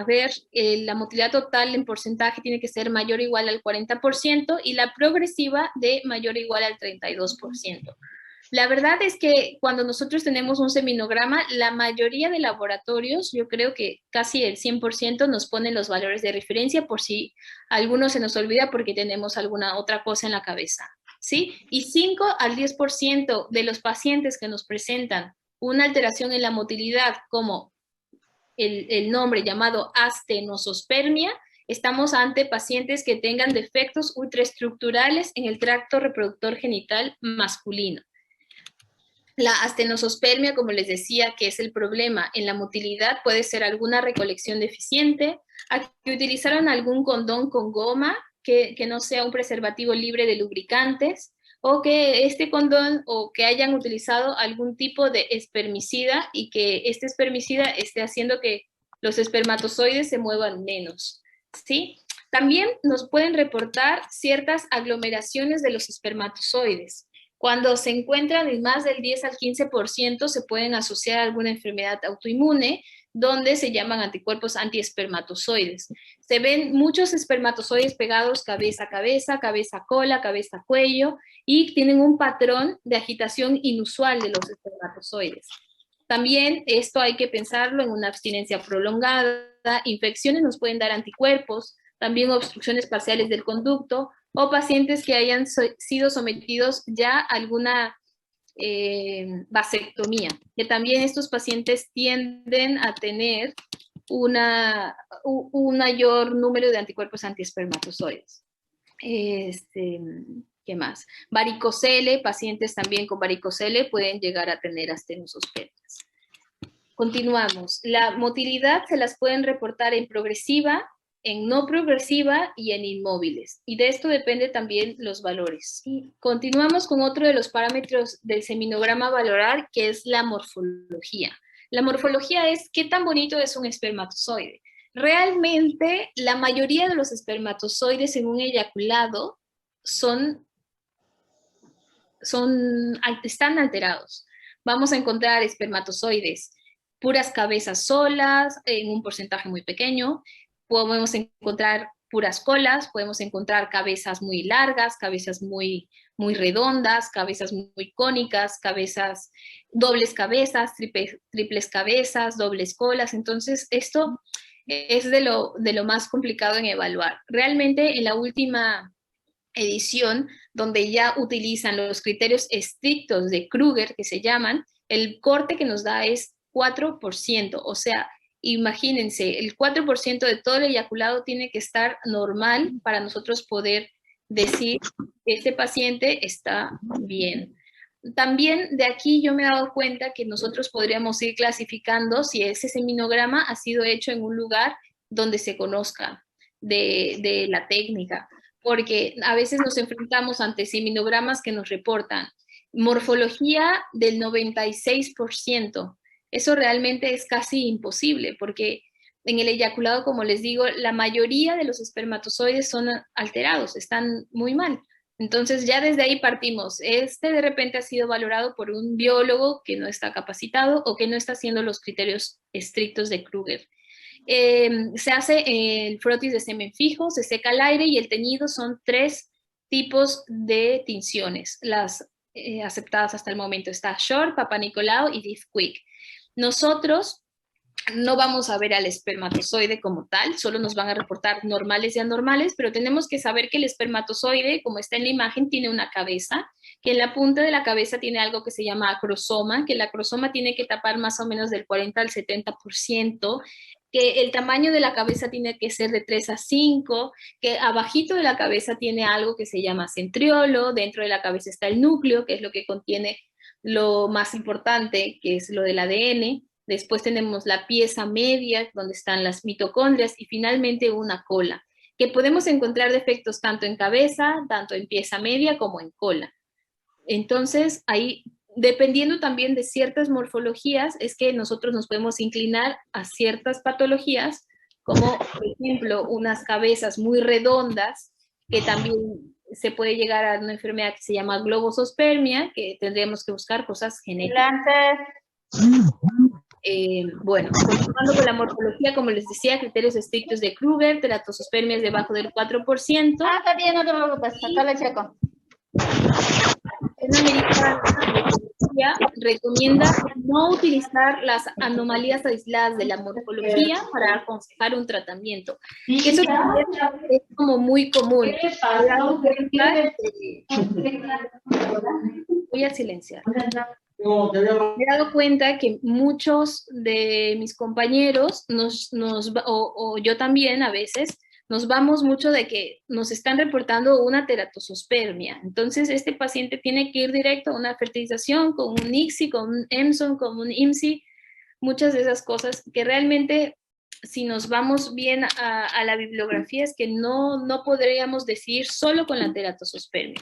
ver, la motilidad total en porcentaje tiene que ser mayor o igual al 40% y la progresiva de mayor o igual al 32%. La verdad es que cuando nosotros tenemos un seminograma, la mayoría de laboratorios, yo creo que casi el 100% nos ponen los valores de referencia por si alguno se nos olvida porque tenemos alguna otra cosa en la cabeza, ¿sí? Y 5 al 10% de los pacientes que nos presentan una alteración en la motilidad, como el nombre llamado astenosospermia, estamos ante pacientes que tengan defectos ultraestructurales en el tracto reproductor genital masculino. La astenosospermia, como les decía, que es el problema en la motilidad, puede ser alguna recolección deficiente, aquí utilizaron algún condón con goma, que no sea un preservativo libre de lubricantes, o que este condón o que hayan utilizado algún tipo de espermicida y que este espermicida esté haciendo que los espermatozoides se muevan menos, ¿sí? También nos pueden reportar ciertas aglomeraciones de los espermatozoides. Cuando se encuentran en más del 10 al 15%, se pueden asociar a alguna enfermedad autoinmune, donde se llaman anticuerpos antiespermatozoides. Se ven muchos espermatozoides pegados cabeza a cabeza, cabeza a cola, cabeza a cuello, y tienen un patrón de agitación inusual de los espermatozoides. También esto hay que pensarlo en una abstinencia prolongada, infecciones nos pueden dar anticuerpos, también obstrucciones parciales del conducto, o pacientes que hayan sido sometidos ya a alguna vasectomía, que también estos pacientes tienden a tener un mayor número de anticuerpos antiespermatozoides. ¿Qué más? Varicocele, pacientes también con varicocele pueden llegar a tener astenosospermias. Continuamos. La motilidad se las pueden reportar en progresiva, en no progresiva y en inmóviles. Y de esto depende también los valores. Y continuamos con otro de los parámetros del seminograma a valorar, que es la morfología. La morfología es qué tan bonito es un espermatozoide. Realmente, la mayoría de los espermatozoides en un eyaculado están alterados. Vamos a encontrar espermatozoides puras cabezas solas, en un porcentaje muy pequeño. Podemos encontrar puras colas, podemos encontrar cabezas muy largas, cabezas muy redondas, cabezas muy cónicas, dobles cabezas, triples cabezas, dobles colas. Entonces, esto es de lo más complicado en evaluar. Realmente, en la última edición, donde ya utilizan los criterios estrictos de Kruger, que se llaman, el corte que nos da es 4%, o sea, imagínense, el 4% de todo el eyaculado tiene que estar normal para nosotros poder decir que este paciente está bien. También de aquí yo me he dado cuenta que nosotros podríamos ir clasificando si ese seminograma ha sido hecho en un lugar donde se conozca de la técnica, porque a veces nos enfrentamos ante seminogramas que nos reportan morfología del 96%. Eso realmente es casi imposible, porque en el eyaculado, como les digo, la mayoría de los espermatozoides son alterados, están muy mal. Entonces ya desde ahí partimos. Este de repente ha sido valorado por un biólogo que no está capacitado o que no está haciendo los criterios estrictos de Kruger. Se hace el frotis de semen fijo, se seca al aire y el teñido son 3 tipos de tinciones, las aceptadas hasta el momento. Está Short, Papa Nicolau y Diff Quick. Nosotros no vamos a ver al espermatozoide como tal, solo nos van a reportar normales y anormales, pero tenemos que saber que el espermatozoide, como está en la imagen, tiene una cabeza, que en la punta de la cabeza tiene algo que se llama acrosoma, que el acrosoma tiene que tapar más o menos del 40 al 70%, que el tamaño de la cabeza tiene que ser de 3 a 5, que abajito de la cabeza tiene algo que se llama centriolo, dentro de la cabeza está el núcleo, que es lo que contiene lo más importante, que es lo del ADN. Después tenemos la pieza media, donde están las mitocondrias, y finalmente una cola, que podemos encontrar defectos tanto en cabeza, tanto en pieza media como en cola. Entonces, ahí, dependiendo también de ciertas morfologías, es que nosotros nos podemos inclinar a ciertas patologías, como por ejemplo unas cabezas muy redondas, que también se puede llegar a una enfermedad que se llama globosospermia, que tendríamos que buscar cosas genéticas. Bueno, continuando con la morfología, como les decía, criterios estrictos de Kruger, teratosospermias debajo del 4%. Está bien, no te preocupes, acá le checo. La Americana recomienda no utilizar las anomalías aisladas de la morfología para aconsejar un tratamiento. Eso también es como muy común. Voy a silenciar. Me he dado cuenta que muchos de mis compañeros, o yo también a veces, nos vamos mucho de que nos están reportando una teratosospermia. Entonces, este paciente tiene que ir directo a una fertilización con un ICSI, con un EMSON, con un IMSI, muchas de esas cosas que realmente, si nos vamos bien a la bibliografía, es que no podríamos decir solo con la teratosospermia.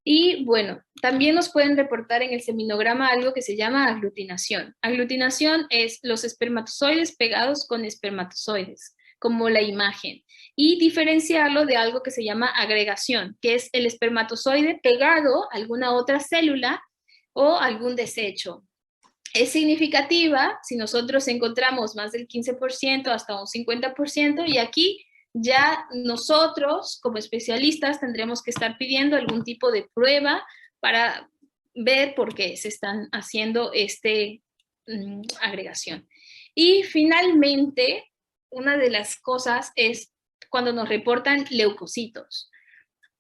Y bueno, también nos pueden reportar en el seminograma algo que se llama aglutinación. Aglutinación es los espermatozoides pegados con espermatozoides, como la imagen, y diferenciarlo de algo que se llama agregación, que es el espermatozoide pegado a alguna otra célula o algún desecho. Es significativa si nosotros encontramos más del 15% hasta un 50%, y aquí ya nosotros como especialistas tendremos que estar pidiendo algún tipo de prueba para ver por qué se están haciendo agregación. Y finalmente, una de las cosas es cuando nos reportan leucocitos.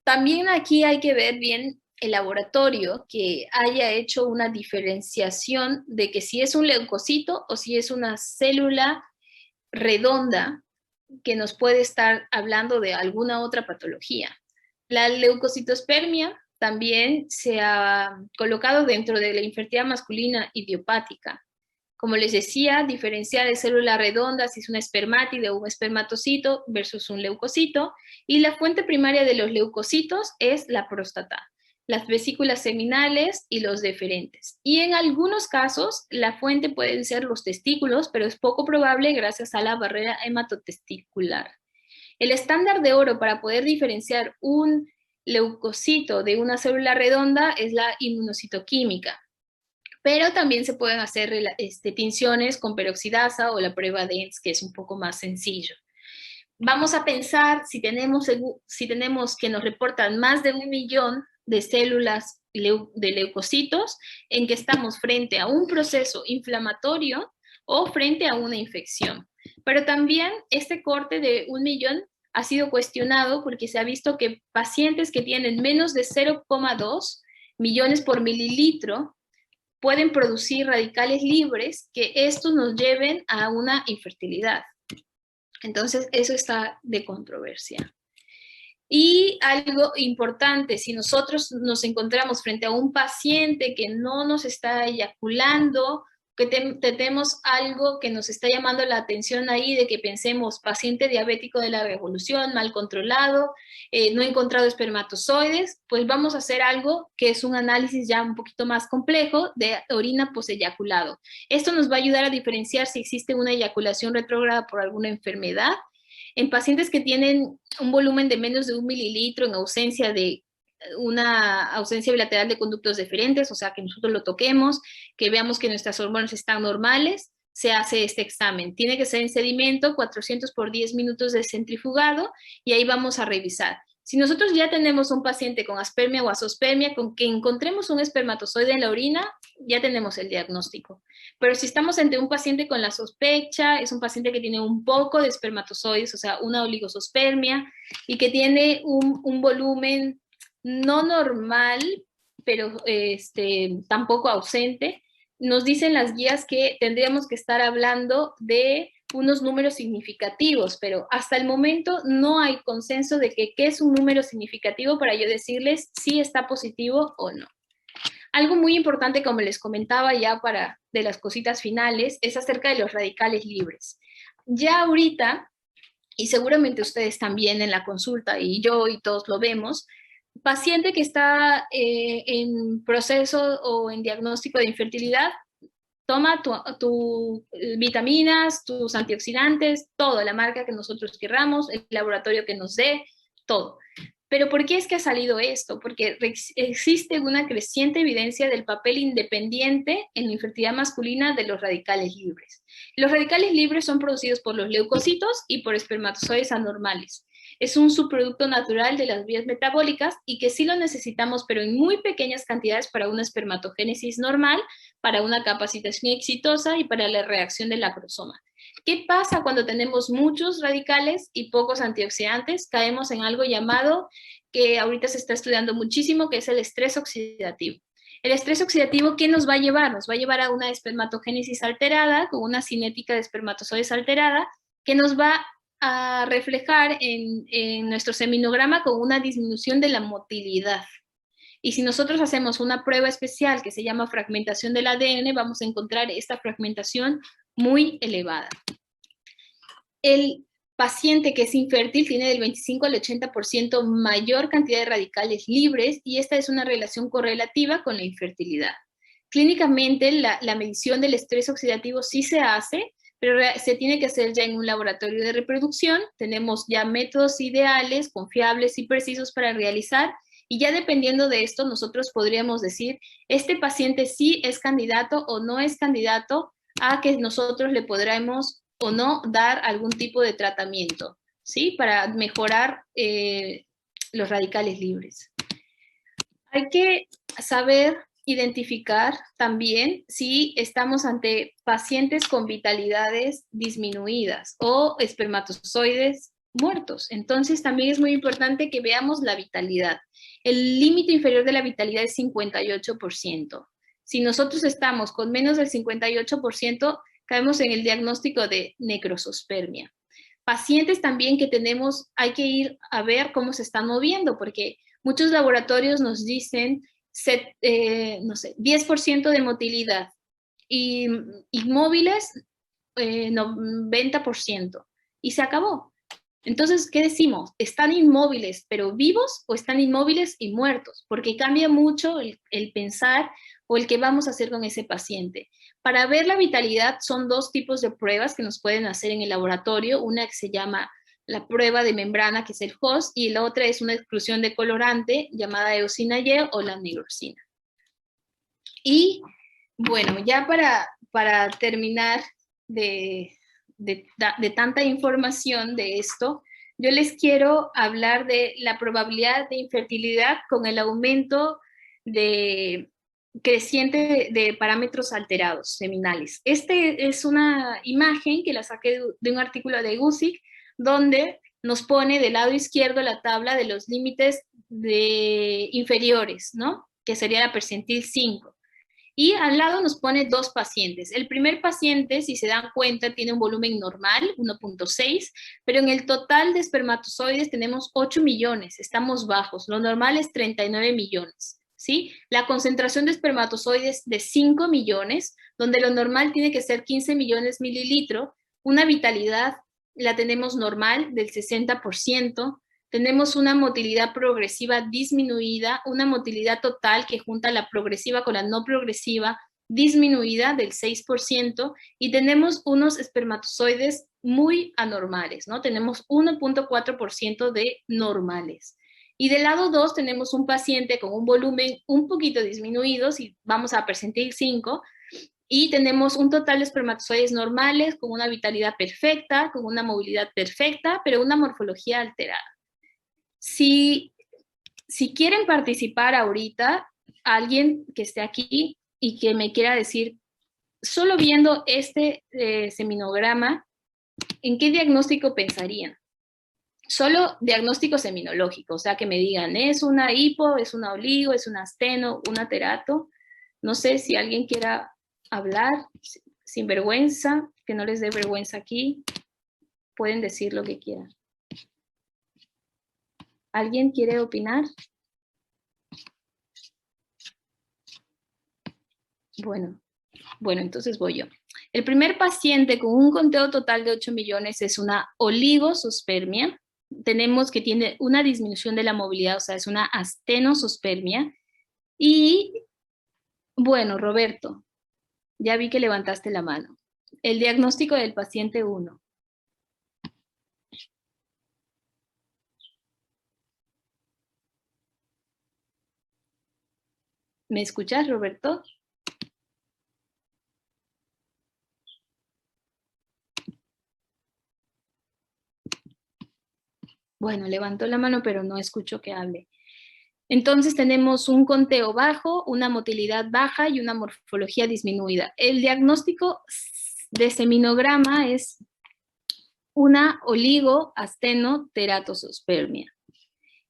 También aquí hay que ver bien el laboratorio que haya hecho una diferenciación de que si es un leucocito o si es una célula redonda que nos puede estar hablando de alguna otra patología. La leucocitospermia también se ha colocado dentro de la infertilidad masculina idiopática. Como les decía, diferenciar de célula redonda si es una espermátide o un espermatocito versus un leucocito. Y la fuente primaria de los leucocitos es la próstata, las vesículas seminales y los deferentes. Y en algunos casos, la fuente pueden ser los testículos, pero es poco probable gracias a la barrera hematotesticular. El estándar de oro para poder diferenciar un leucocito de una célula redonda es la inmunocitoquímica, pero también se pueden hacer tinciones con peroxidasa o la prueba de ENS, que es un poco más sencillo. Vamos a pensar si tenemos que nos reportan más de 1 millón de células de leucocitos, en que estamos frente a un proceso inflamatorio o frente a una infección. Pero también este corte de 1 millón ha sido cuestionado porque se ha visto que pacientes que tienen menos de 0,2 millones por mililitro pueden producir radicales libres que estos nos lleven a una infertilidad. Entonces, eso está de controversia. Y algo importante, si nosotros nos encontramos frente a un paciente que no nos está eyaculando, que tenemos algo que nos está llamando la atención ahí, de que pensemos paciente diabético de la revolución, mal controlado, no he encontrado espermatozoides, pues vamos a hacer algo que es un análisis ya un poquito más complejo de orina poseyaculado. Esto nos va a ayudar a diferenciar si existe una eyaculación retrógrada por alguna enfermedad. En pacientes que tienen un volumen de menos de 1 mililitro en ausencia de una ausencia bilateral de conductos deferentes, o sea, que nosotros lo toquemos, que veamos que nuestras hormonas están normales, se hace este examen. Tiene que ser en sedimento, 400 por 10 minutos de centrifugado, y ahí vamos a revisar. Si nosotros ya tenemos un paciente con aspermia o azospermia, con que encontremos un espermatozoide en la orina, ya tenemos el diagnóstico. Pero si estamos ante un paciente con la sospecha, es un paciente que tiene un poco de espermatozoides, o sea, una oligosospermia, y que tiene un volumen no normal, pero tampoco ausente, nos dicen las guías que tendríamos que estar hablando de unos números significativos, pero hasta el momento no hay consenso de que qué es un número significativo para yo decirles si está positivo o no. Algo muy importante, como les comentaba ya para de las cositas finales, es acerca de los radicales libres. Ya ahorita, y seguramente ustedes también en la consulta, y yo y todos lo vemos, paciente que está en proceso o en diagnóstico de infertilidad, toma tus vitaminas, tus antioxidantes, todo, la marca que nosotros querramos, el laboratorio que nos dé, todo. Pero ¿por qué es que ha salido esto? Porque existe una creciente evidencia del papel independiente en la infertilidad masculina de los radicales libres. Los radicales libres son producidos por los leucocitos y por espermatozoides anormales. Es un subproducto natural de las vías metabólicas y que sí lo necesitamos, pero en muy pequeñas cantidades para una espermatogénesis normal, para una capacitación exitosa y para la reacción del acrosoma. ¿Qué pasa cuando tenemos muchos radicales y pocos antioxidantes? Caemos en algo llamado, que ahorita se está estudiando muchísimo, que es el estrés oxidativo. El estrés oxidativo, ¿qué nos va a llevar? Nos va a llevar a una espermatogénesis alterada, con una cinética de espermatozoides alterada, que nos va a reflejar en nuestro seminograma con una disminución de la motilidad. Y si nosotros hacemos una prueba especial que se llama fragmentación del ADN, vamos a encontrar esta fragmentación muy elevada. El paciente que es infértil tiene del 25 al 80% mayor cantidad de radicales libres, y esta es una relación correlativa con la infertilidad. Clínicamente, la medición del estrés oxidativo sí se hace, pero se tiene que hacer ya en un laboratorio de reproducción. Tenemos ya métodos ideales, confiables y precisos para realizar, y ya dependiendo de esto, nosotros podríamos decir, este paciente sí es candidato o no es candidato a que nosotros le podremos o no dar algún tipo de tratamiento, ¿sí? Para mejorar los radicales libres. Hay que saber identificar también si estamos ante pacientes con vitalidades disminuidas o espermatozoides muertos. Entonces también es muy importante que veamos la vitalidad. El límite inferior de la vitalidad es 58%. Si nosotros estamos con menos del 58%, caemos en el diagnóstico de necrosospermia. Pacientes también que tenemos, hay que ir a ver cómo se están moviendo, porque muchos laboratorios nos dicen, no sé, 10% de motilidad y inmóviles 90%, y se acabó. Entonces, ¿qué decimos? ¿Están inmóviles pero vivos o están inmóviles y muertos? Porque cambia mucho el pensar o el que vamos a hacer con ese paciente. Para ver la vitalidad son dos tipos de pruebas que nos pueden hacer en el laboratorio. Una que se llama la prueba de membrana, que es el HOS, y la otra es una exclusión de colorante llamada eosina Y o la nigrosina. Y bueno, ya para terminar de tanta información de esto, yo les quiero hablar de la probabilidad de infertilidad con el aumento creciente de parámetros alterados seminales. Este es una imagen que la saqué de un artículo de Guzik, donde nos pone del lado izquierdo la tabla de los límites inferiores, ¿no? Que sería la percentil 5. Y al lado nos pone dos pacientes. El primer paciente, si se dan cuenta, tiene un volumen normal, 1.6, pero en el total de espermatozoides tenemos 8 millones, estamos bajos. Lo normal es 39 millones, ¿sí? La concentración de espermatozoides de 5 millones, donde lo normal tiene que ser 15 millones mililitros. Una vitalidad la tenemos normal del 60%. Tenemos una motilidad progresiva disminuida, una motilidad total que junta la progresiva con la no progresiva disminuida del 6%, y tenemos unos espermatozoides muy anormales, ¿no? Tenemos 1.4% de normales. Y del lado 2 tenemos un paciente con un volumen un poquito disminuido, si vamos a percentil 5, y tenemos un total de espermatozoides normales con una vitalidad perfecta, con una movilidad perfecta, pero una morfología alterada. Si quieren participar ahorita, alguien que esté aquí y que me quiera decir, solo viendo este seminograma, ¿en qué diagnóstico pensarían? Solo diagnóstico seminológico, o sea, que me digan, ¿es una hipo, es una oligo, es una asteno, una terato? No sé si alguien quiera hablar, sin vergüenza, que no les dé vergüenza aquí, pueden decir lo que quieran. ¿Alguien quiere opinar? Bueno, entonces voy yo. El primer paciente con un conteo total de 8 millones es una oligosospermia. Tenemos que tiene una disminución de la movilidad, o sea, es una astenosospermia. Y, bueno, Roberto, ya vi que levantaste la mano. El diagnóstico del paciente 1. ¿Me escuchas, Roberto? Bueno, levantó la mano, pero no escucho que hable. Entonces tenemos un conteo bajo, una motilidad baja y una morfología disminuida. El diagnóstico de seminograma es una oligoastenoteratosospermia.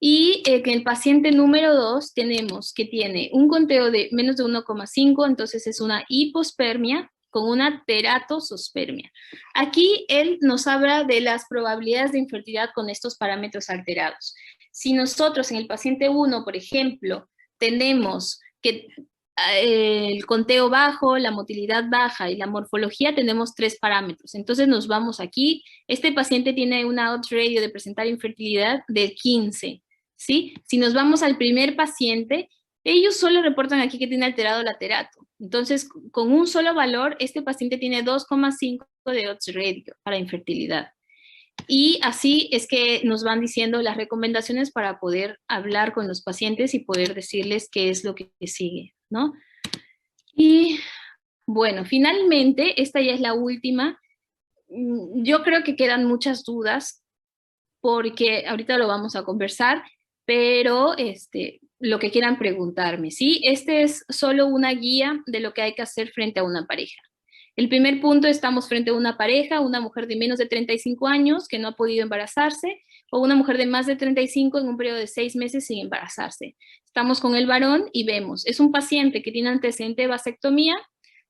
Y en el paciente número 2 tenemos que tiene un conteo de menos de 1,5, entonces es una hipospermia con una teratosospermia. Aquí él nos habla de las probabilidades de infertilidad con estos parámetros alterados. Si nosotros en el paciente 1, por ejemplo, tenemos que el conteo bajo, la motilidad baja y la morfología, tenemos 3 parámetros. Entonces nos vamos aquí. Este paciente tiene una odds ratio de presentar infertilidad de 15. ¿Sí? Si nos vamos al primer paciente, ellos solo reportan aquí que tiene alterado la terato. Entonces, con un solo valor, este paciente tiene 2,5 de odds ratio para infertilidad. Y así es que nos van diciendo las recomendaciones para poder hablar con los pacientes y poder decirles qué es lo que sigue, ¿no? Y bueno, finalmente, esta ya es la última. Yo creo que quedan muchas dudas porque ahorita lo vamos a conversar, pero lo que quieran preguntarme, ¿sí? Este es solo una guía de lo que hay que hacer frente a una pareja. El primer punto, estamos frente a una pareja, una mujer de menos de 35 años que no ha podido embarazarse, o una mujer de más de 35 en un periodo de 6 meses sin embarazarse. Estamos con el varón y vemos, es un paciente que tiene antecedente de vasectomía,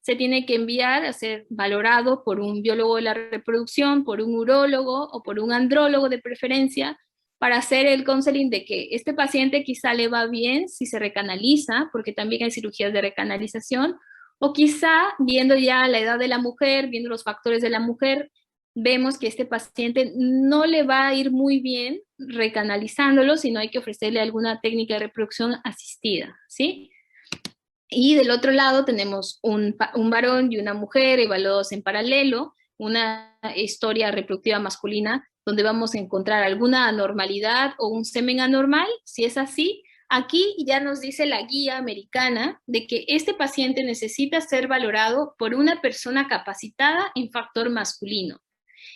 se tiene que enviar a ser valorado por un biólogo de la reproducción, por un urólogo o por un andrólogo de preferencia, para hacer el counseling de que este paciente quizá le va bien si se recanaliza, porque también hay cirugías de recanalización, o quizá viendo ya la edad de la mujer, viendo los factores de la mujer, vemos que este paciente no le va a ir muy bien recanalizándolo, sino hay que ofrecerle alguna técnica de reproducción asistida, ¿sí? Y del otro lado tenemos un varón y una mujer evaluados en paralelo, una historia reproductiva masculina donde vamos a encontrar alguna anormalidad o un semen anormal. Si es así, aquí ya nos dice la guía americana de que este paciente necesita ser valorado por una persona capacitada en factor masculino.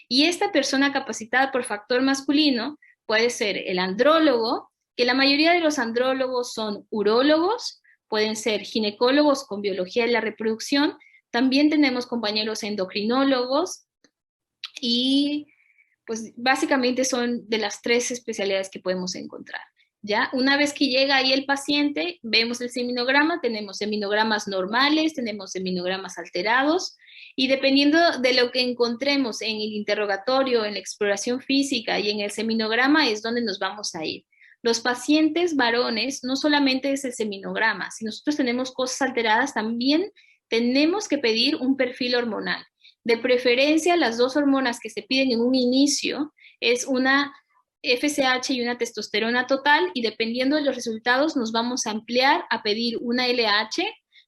Y esta persona capacitada por factor masculino puede ser el andrólogo, que la mayoría de los andrólogos son urólogos, pueden ser ginecólogos con biología de la reproducción, también tenemos compañeros endocrinólogos y pues básicamente son de las 3 especialidades que podemos encontrar. ¿Ya? Una vez que llega ahí el paciente, vemos el seminograma, tenemos seminogramas normales, tenemos seminogramas alterados, y dependiendo de lo que encontremos en el interrogatorio, en la exploración física y en el seminograma es donde nos vamos a ir. Los pacientes varones no solamente es el seminograma, si nosotros tenemos cosas alteradas, también tenemos que pedir un perfil hormonal. De preferencia, las 2 hormonas que se piden en un inicio es una FSH y una testosterona total, y dependiendo de los resultados nos vamos a ampliar a pedir una LH,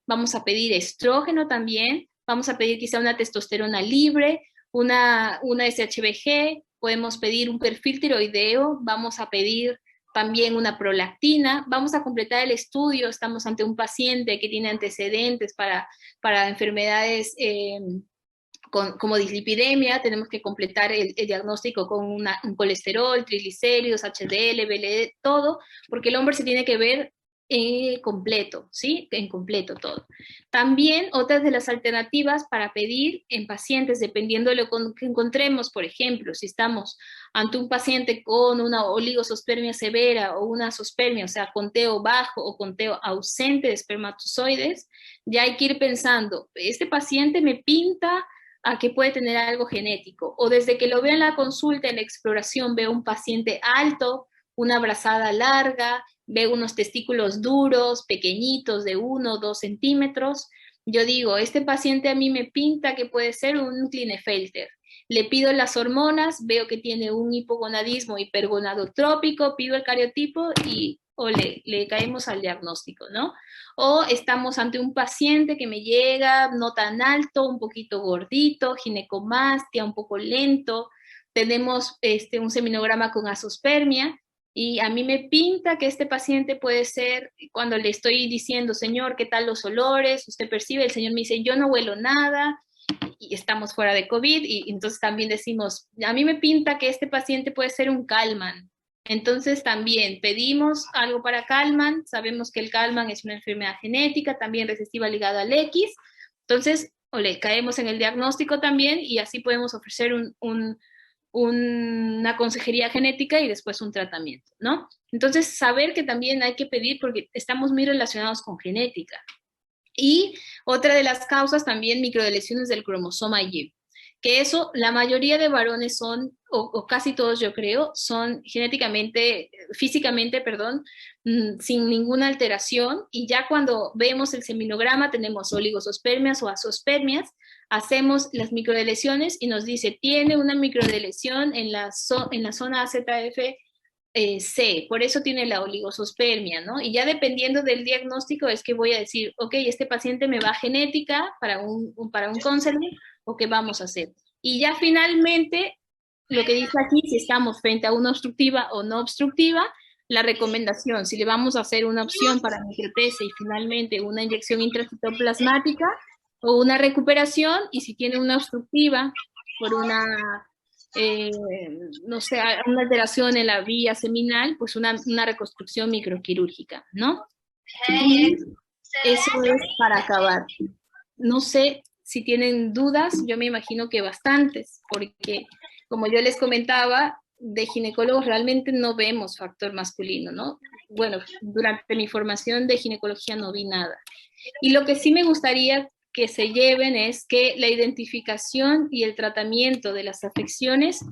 vamos a pedir estrógeno también, vamos a pedir quizá una testosterona libre, una SHBG, podemos pedir un perfil tiroideo, vamos a pedir también una prolactina, vamos a completar el estudio, estamos ante un paciente que tiene antecedentes para enfermedades como dislipidemia, tenemos que completar el diagnóstico con un colesterol, triglicéridos, HDL, VLD, todo, porque el hombre se tiene que ver completo, ¿sí? En completo todo. También otras de las alternativas para pedir en pacientes, dependiendo de lo que encontremos, por ejemplo, si estamos ante un paciente con una oligosospermia severa o una sospermia, o sea, conteo bajo o conteo ausente de espermatozoides, ya hay que ir pensando, este paciente me pinta a que puede tener algo genético, o desde que lo veo en la consulta, en la exploración, veo un paciente alto, una brazada larga, veo unos testículos duros, pequeñitos, de 1 o 2 centímetros, yo digo, este paciente a mí me pinta que puede ser un Klinefelter. Le pido las hormonas, veo que tiene un hipogonadismo hipergonadotrópico, pido el cariotipo y le caemos al diagnóstico, ¿no? O estamos ante un paciente que me llega no tan alto, un poquito gordito, ginecomastia, un poco lento, tenemos un seminograma con azospermia, y a mí me pinta que este paciente puede ser, cuando le estoy diciendo, señor, ¿qué tal los olores? Usted percibe, el señor me dice, yo no huelo nada, y estamos fuera de COVID, y entonces también decimos, a mí me pinta que este paciente puede ser un Kallmann. Entonces también pedimos algo para Kallmann, sabemos que el Kallmann es una enfermedad genética, también recesiva ligada al X, entonces le caemos en el diagnóstico también, y así podemos ofrecer una consejería genética y después un tratamiento, ¿no? Entonces, saber que también hay que pedir porque estamos muy relacionados con genética. Y otra de las causas también microdeleciones del cromosoma Y, que eso la mayoría de varones son, o casi todos yo creo, son genéticamente, físicamente, perdón, sin ninguna alteración, y ya cuando vemos el seminograma tenemos oligosospermias o azospermias, hacemos las microdeleciones y nos dice, tiene una microdeleción en la zona AZF C, por eso tiene la oligosospermia, ¿no? Y ya dependiendo del diagnóstico es que voy a decir, ok, este paciente me va a genética para un counseling, o qué vamos a hacer. Y ya finalmente, lo que dice aquí, si estamos frente a una obstructiva o no obstructiva, la recomendación, si le vamos a hacer una opción para microTC y finalmente una inyección intracitoplasmática o una recuperación, y si tiene una obstructiva por no sé, una alteración en la vía seminal, pues una reconstrucción microquirúrgica, ¿no? Y eso es para acabar. No sé si tienen dudas, yo me imagino que bastantes, porque como yo les comentaba, de ginecólogos realmente no vemos factor masculino, ¿no? Bueno, durante mi formación de ginecología no vi nada. Y lo que sí me gustaría que se lleven es que la identificación y el tratamiento de las afecciones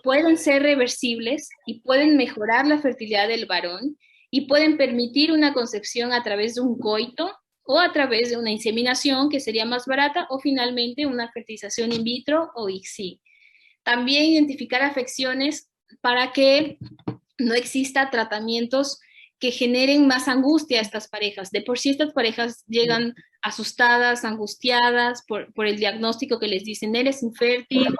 pueden ser reversibles y pueden mejorar la fertilidad del varón y pueden permitir una concepción a través de un coito o a través de una inseminación que sería más barata o finalmente una fertilización in vitro o ICSI. También identificar afecciones para que no exista tratamientos que generen más angustia a estas parejas. De por sí estas parejas llegan asustadas, angustiadas por el diagnóstico que les dicen, eres infértil,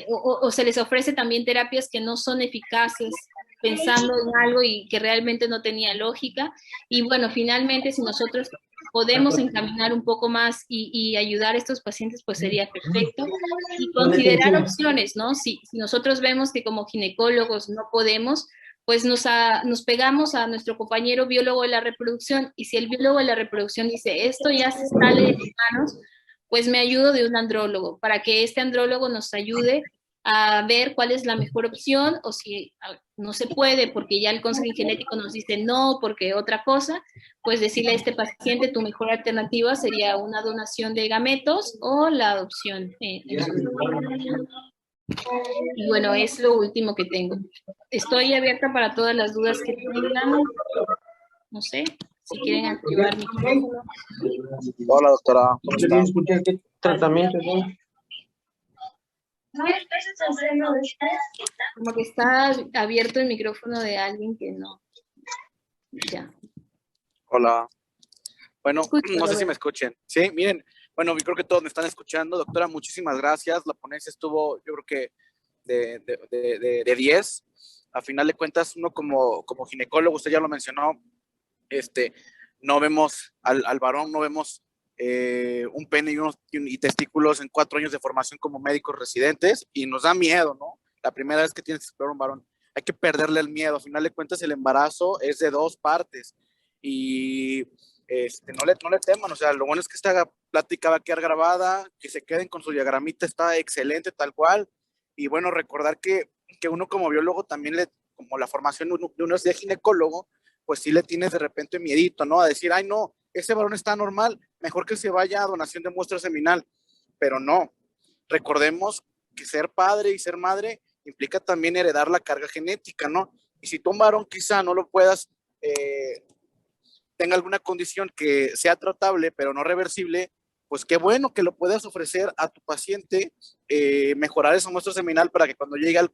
o se les ofrece también terapias que no son eficaces pensando en algo y que realmente no tenía lógica. Y bueno, finalmente si nosotros podemos encaminar un poco más y ayudar a estos pacientes, pues sería perfecto. Y considerar opciones, ¿no? Si nosotros vemos que como ginecólogos no podemos, pues nos pegamos a nuestro compañero biólogo de la reproducción y si el biólogo de la reproducción dice, esto ya se sale de mis manos, pues me ayudo de un andrólogo para que este andrólogo nos ayude a ver cuál es la mejor opción o si no se puede porque ya el consejo genético nos dice no, porque otra cosa, pues decirle a este paciente tu mejor alternativa sería una donación de gametos o la adopción. Y bueno, es lo último que tengo. Estoy abierta para todas las dudas que tengan. No sé, si quieren activar mi micrófono. Hola, doctora. ¿Cómo está? Escuchar qué tratamiento, ¿no? Como que está abierto el micrófono de alguien que no. Ya. Hola. Bueno, Escucho, no sé si Roberto. me escuchen. Sí, miren, bueno, yo creo que todos me están escuchando. Doctora, muchísimas gracias. La ponencia estuvo, yo creo que de 10. A final de cuentas, uno como ginecólogo, usted ya lo mencionó, no vemos al varón, no vemos un pene y testículos en 4 años de formación como médicos residentes y nos da miedo, ¿no? La primera vez que tienes que explorar un varón, hay que perderle el miedo. A final de cuentas, el embarazo es de 2 partes y no le teman, o sea, lo bueno es que esta plática va a quedar grabada, que se queden con su diagramita, está excelente tal cual, y bueno, recordar que uno como biólogo también como la formación de uno es de ginecólogo, pues sí le tienes de repente miedito, ¿no? A decir, ay no, ese varón está normal, mejor que se vaya a donación de muestra seminal, pero no, recordemos que ser padre y ser madre implica también heredar la carga genética, ¿no? Y si tú un varón quizá no lo puedas tenga alguna condición que sea tratable pero no reversible, pues qué bueno que lo puedas ofrecer a tu paciente, mejorar esa muestra seminal para que cuando llegue al